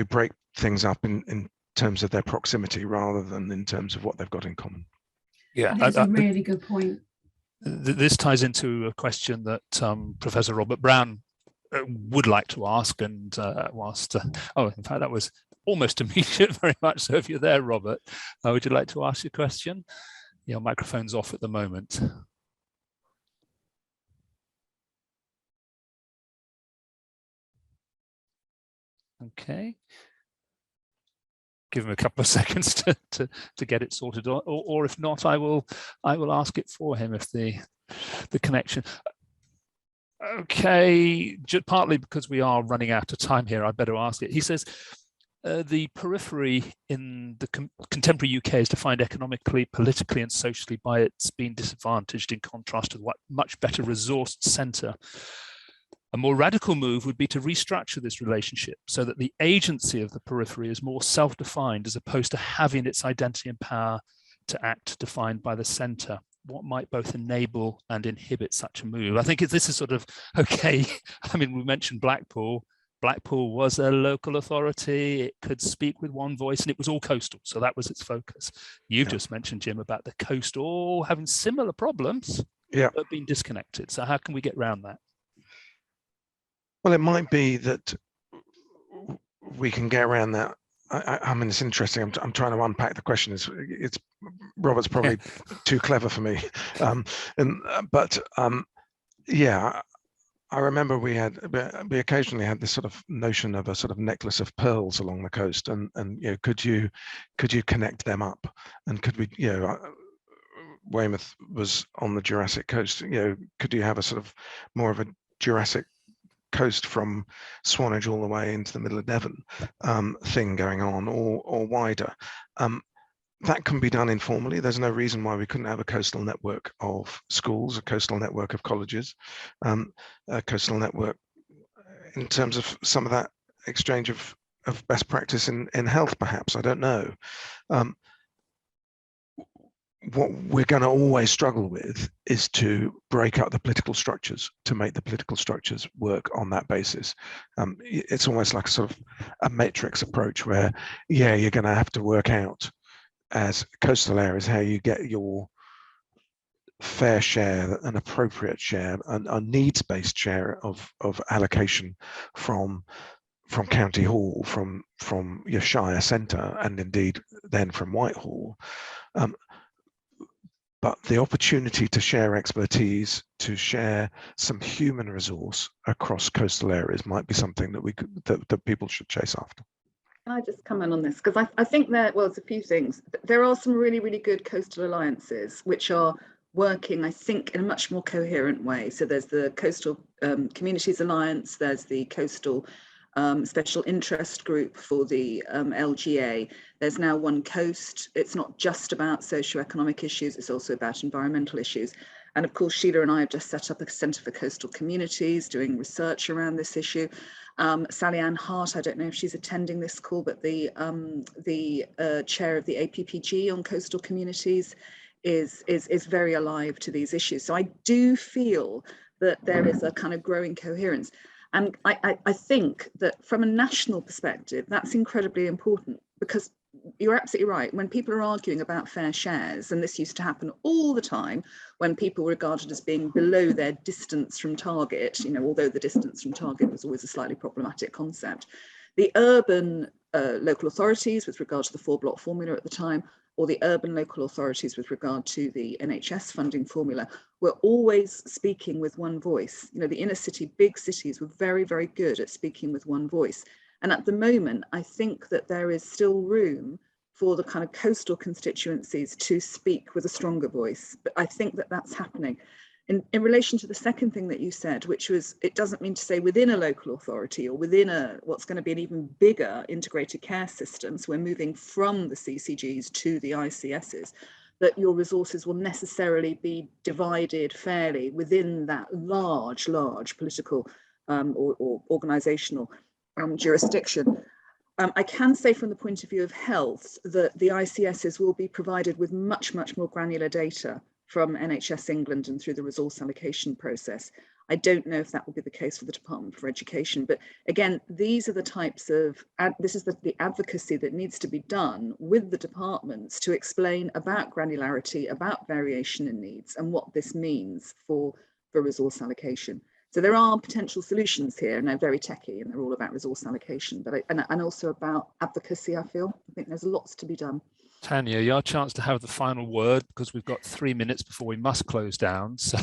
break things up in terms of their proximity rather than in terms of what they've got in common. Yeah, that's a really good point. This ties into a question that Professor Robert Brown would like to ask, and in fact that was almost immediate, very much so. If you're there, Robert, would you like to ask your question? Your microphone's off at the moment. Okay. Give him a couple of seconds to get it sorted, or if not, I will ask it for him if the connection. Okay, partly because we are running out of time here, I better ask it. He says the periphery in the contemporary UK is defined economically, politically, and socially by its being disadvantaged in contrast to what much better resourced centre. A more radical move would be to restructure this relationship so that the agency of the periphery is more self-defined as opposed to having its identity and power to act defined by the centre. What might both enable and inhibit such a move? I think this is sort of, okay, I mean, we mentioned Blackpool. Blackpool was a local authority. It could speak with one voice and it was all coastal. So that was its focus. You've just mentioned, Jim, about the coast all having similar problems, but being disconnected. So how can we get around that? Well, it might be that we can get around that. I mean, it's interesting. I'm trying to unpack the question. It's Robert's probably too clever for me. Yeah, I remember we occasionally had this sort of notion of a sort of necklace of pearls along the coast, and you know, could you connect them up, and could we, you know, Weymouth was on the Jurassic coast. You know, could you have a sort of more of a Jurassic coast from Swanage all the way into the middle of Devon thing going on, or wider? That can be done informally. There's no reason why we couldn't have a coastal network of schools, a coastal network of colleges, a coastal network in terms of some of that exchange of best practice in health, perhaps. I don't know. What we're going to always struggle with is to break up the political structures, to make the political structures work on that basis. It's almost like a sort of a matrix approach where, yeah, you're going to have to work out as coastal areas how you get your fair share, an appropriate share, a needs-based share of allocation from County Hall, from your Shire Centre, and indeed then from Whitehall. But the opportunity to share expertise, to share some human resource across coastal areas might be something that that people should chase after. Can I just come in on this? Because I think it's a few things. There are some really, really good coastal alliances which are working, I think, in a much more coherent way. So there's the Coastal Communities Alliance, there's the Coastal Special Interest Group for the LGA. There's now One Coast. It's not just about socioeconomic issues, it's also about environmental issues. And of course, Sheila and I have just set up a Centre for Coastal Communities doing research around this issue. Sally Ann Hart, I don't know if she's attending this call, but the chair of the APPG on coastal communities is very alive to these issues. So I do feel that there is a kind of growing coherence. And I think that from a national perspective, that's incredibly important, because you're absolutely right. When people are arguing about fair shares, and this used to happen all the time when people were regarded as being below their distance from target, you know, although the distance from target was always a slightly problematic concept, the urban local authorities with regard to the 4-block formula at the time, or the urban local authorities with regard to the NHS funding formula, were always speaking with one voice. You know, the inner city, big cities were very, very good at speaking with one voice. And at the moment, I think that there is still room for the kind of coastal constituencies to speak with a stronger voice. But I think that that's happening. In relation to the second thing that you said, which was, it doesn't mean to say within a local authority or within what's going to be an even bigger integrated care system, so we're moving from the CCGs to the ICSs, that your resources will necessarily be divided fairly within that large political or organisational jurisdiction. I can say from the point of view of health that the ICSs will be provided with much, much more granular data from NHS England and through the resource allocation process. I don't know if that will be the case for the Department for Education, but again, these are the types of, this is the advocacy that needs to be done with the departments to explain about granularity, about variation in needs and what this means for resource allocation. So there are potential solutions here, and they're very techy, and they're all about resource allocation, but and also about advocacy. I think there's lots to be done. Tanya, your chance to have the final word, because we've got 3 minutes before we must close down. So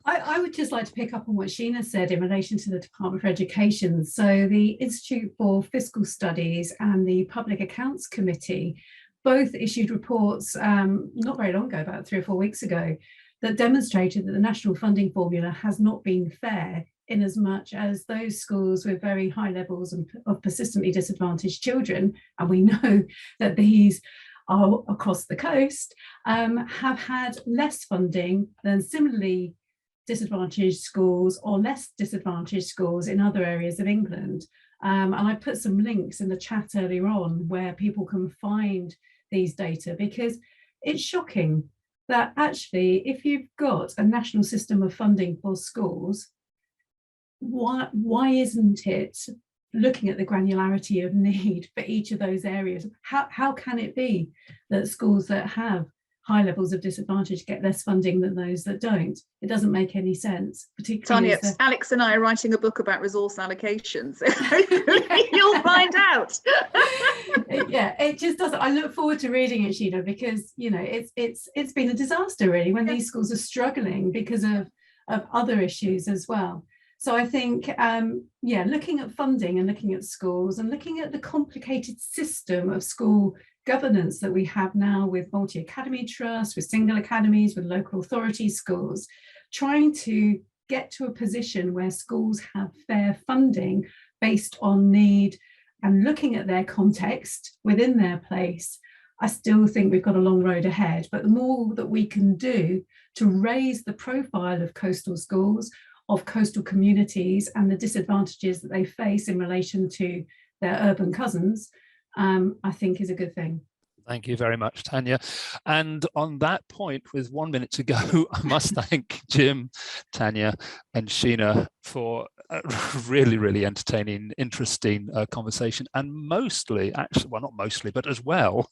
I would just like to pick up on what Sheena said in relation to the Department for Education. So the Institute for Fiscal Studies and the Public Accounts Committee both issued reports not very long ago, about 3 or 4 weeks ago, that demonstrated that the national funding formula has not been fair, in as much as those schools with very high levels of persistently disadvantaged children, and we know that these are across the coast, have had less funding than similarly disadvantaged schools or less disadvantaged schools in other areas of England. And I put some links in the chat earlier on where people can find these data, because it's shocking that actually, if you've got a national system of funding for schools, why isn't it looking at the granularity of need for each of those areas? How can it be that schools that have high levels of disadvantage get less funding than those that don't? It doesn't make any sense, particularly. Tanya, Alex and I are writing a book about resource allocation, so hopefully you'll find out. Yeah, it just doesn't. I look forward to reading it, Sheena, because it's been a disaster really when these schools are struggling because of other issues as well. So I think, looking at funding and looking at schools and looking at the complicated system of school governance that we have now with multi-academy trusts, with single academies, with local authority schools, trying to get to a position where schools have fair funding based on need and looking at their context within their place. I still think we've got a long road ahead, but the more that we can do to raise the profile of coastal schools, of coastal communities and the disadvantages that they face in relation to their urban cousins, I think is a good thing. Thank you very much, Tanya. And on that point, with 1 minute to go, I must thank Jim, Tanya, and Sheena for a really, really entertaining, interesting conversation. And mostly, actually, well, not mostly, but as well,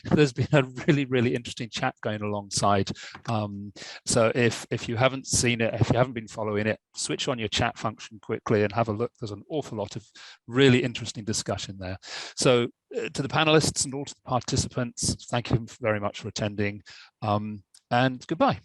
there's been a really, really interesting chat going alongside. So if you haven't seen it, if you haven't been following it, switch on your chat function quickly and have a look. There's an awful lot of really interesting discussion there. So to the panelists and all to the participants, thank you very much for attending, and goodbye.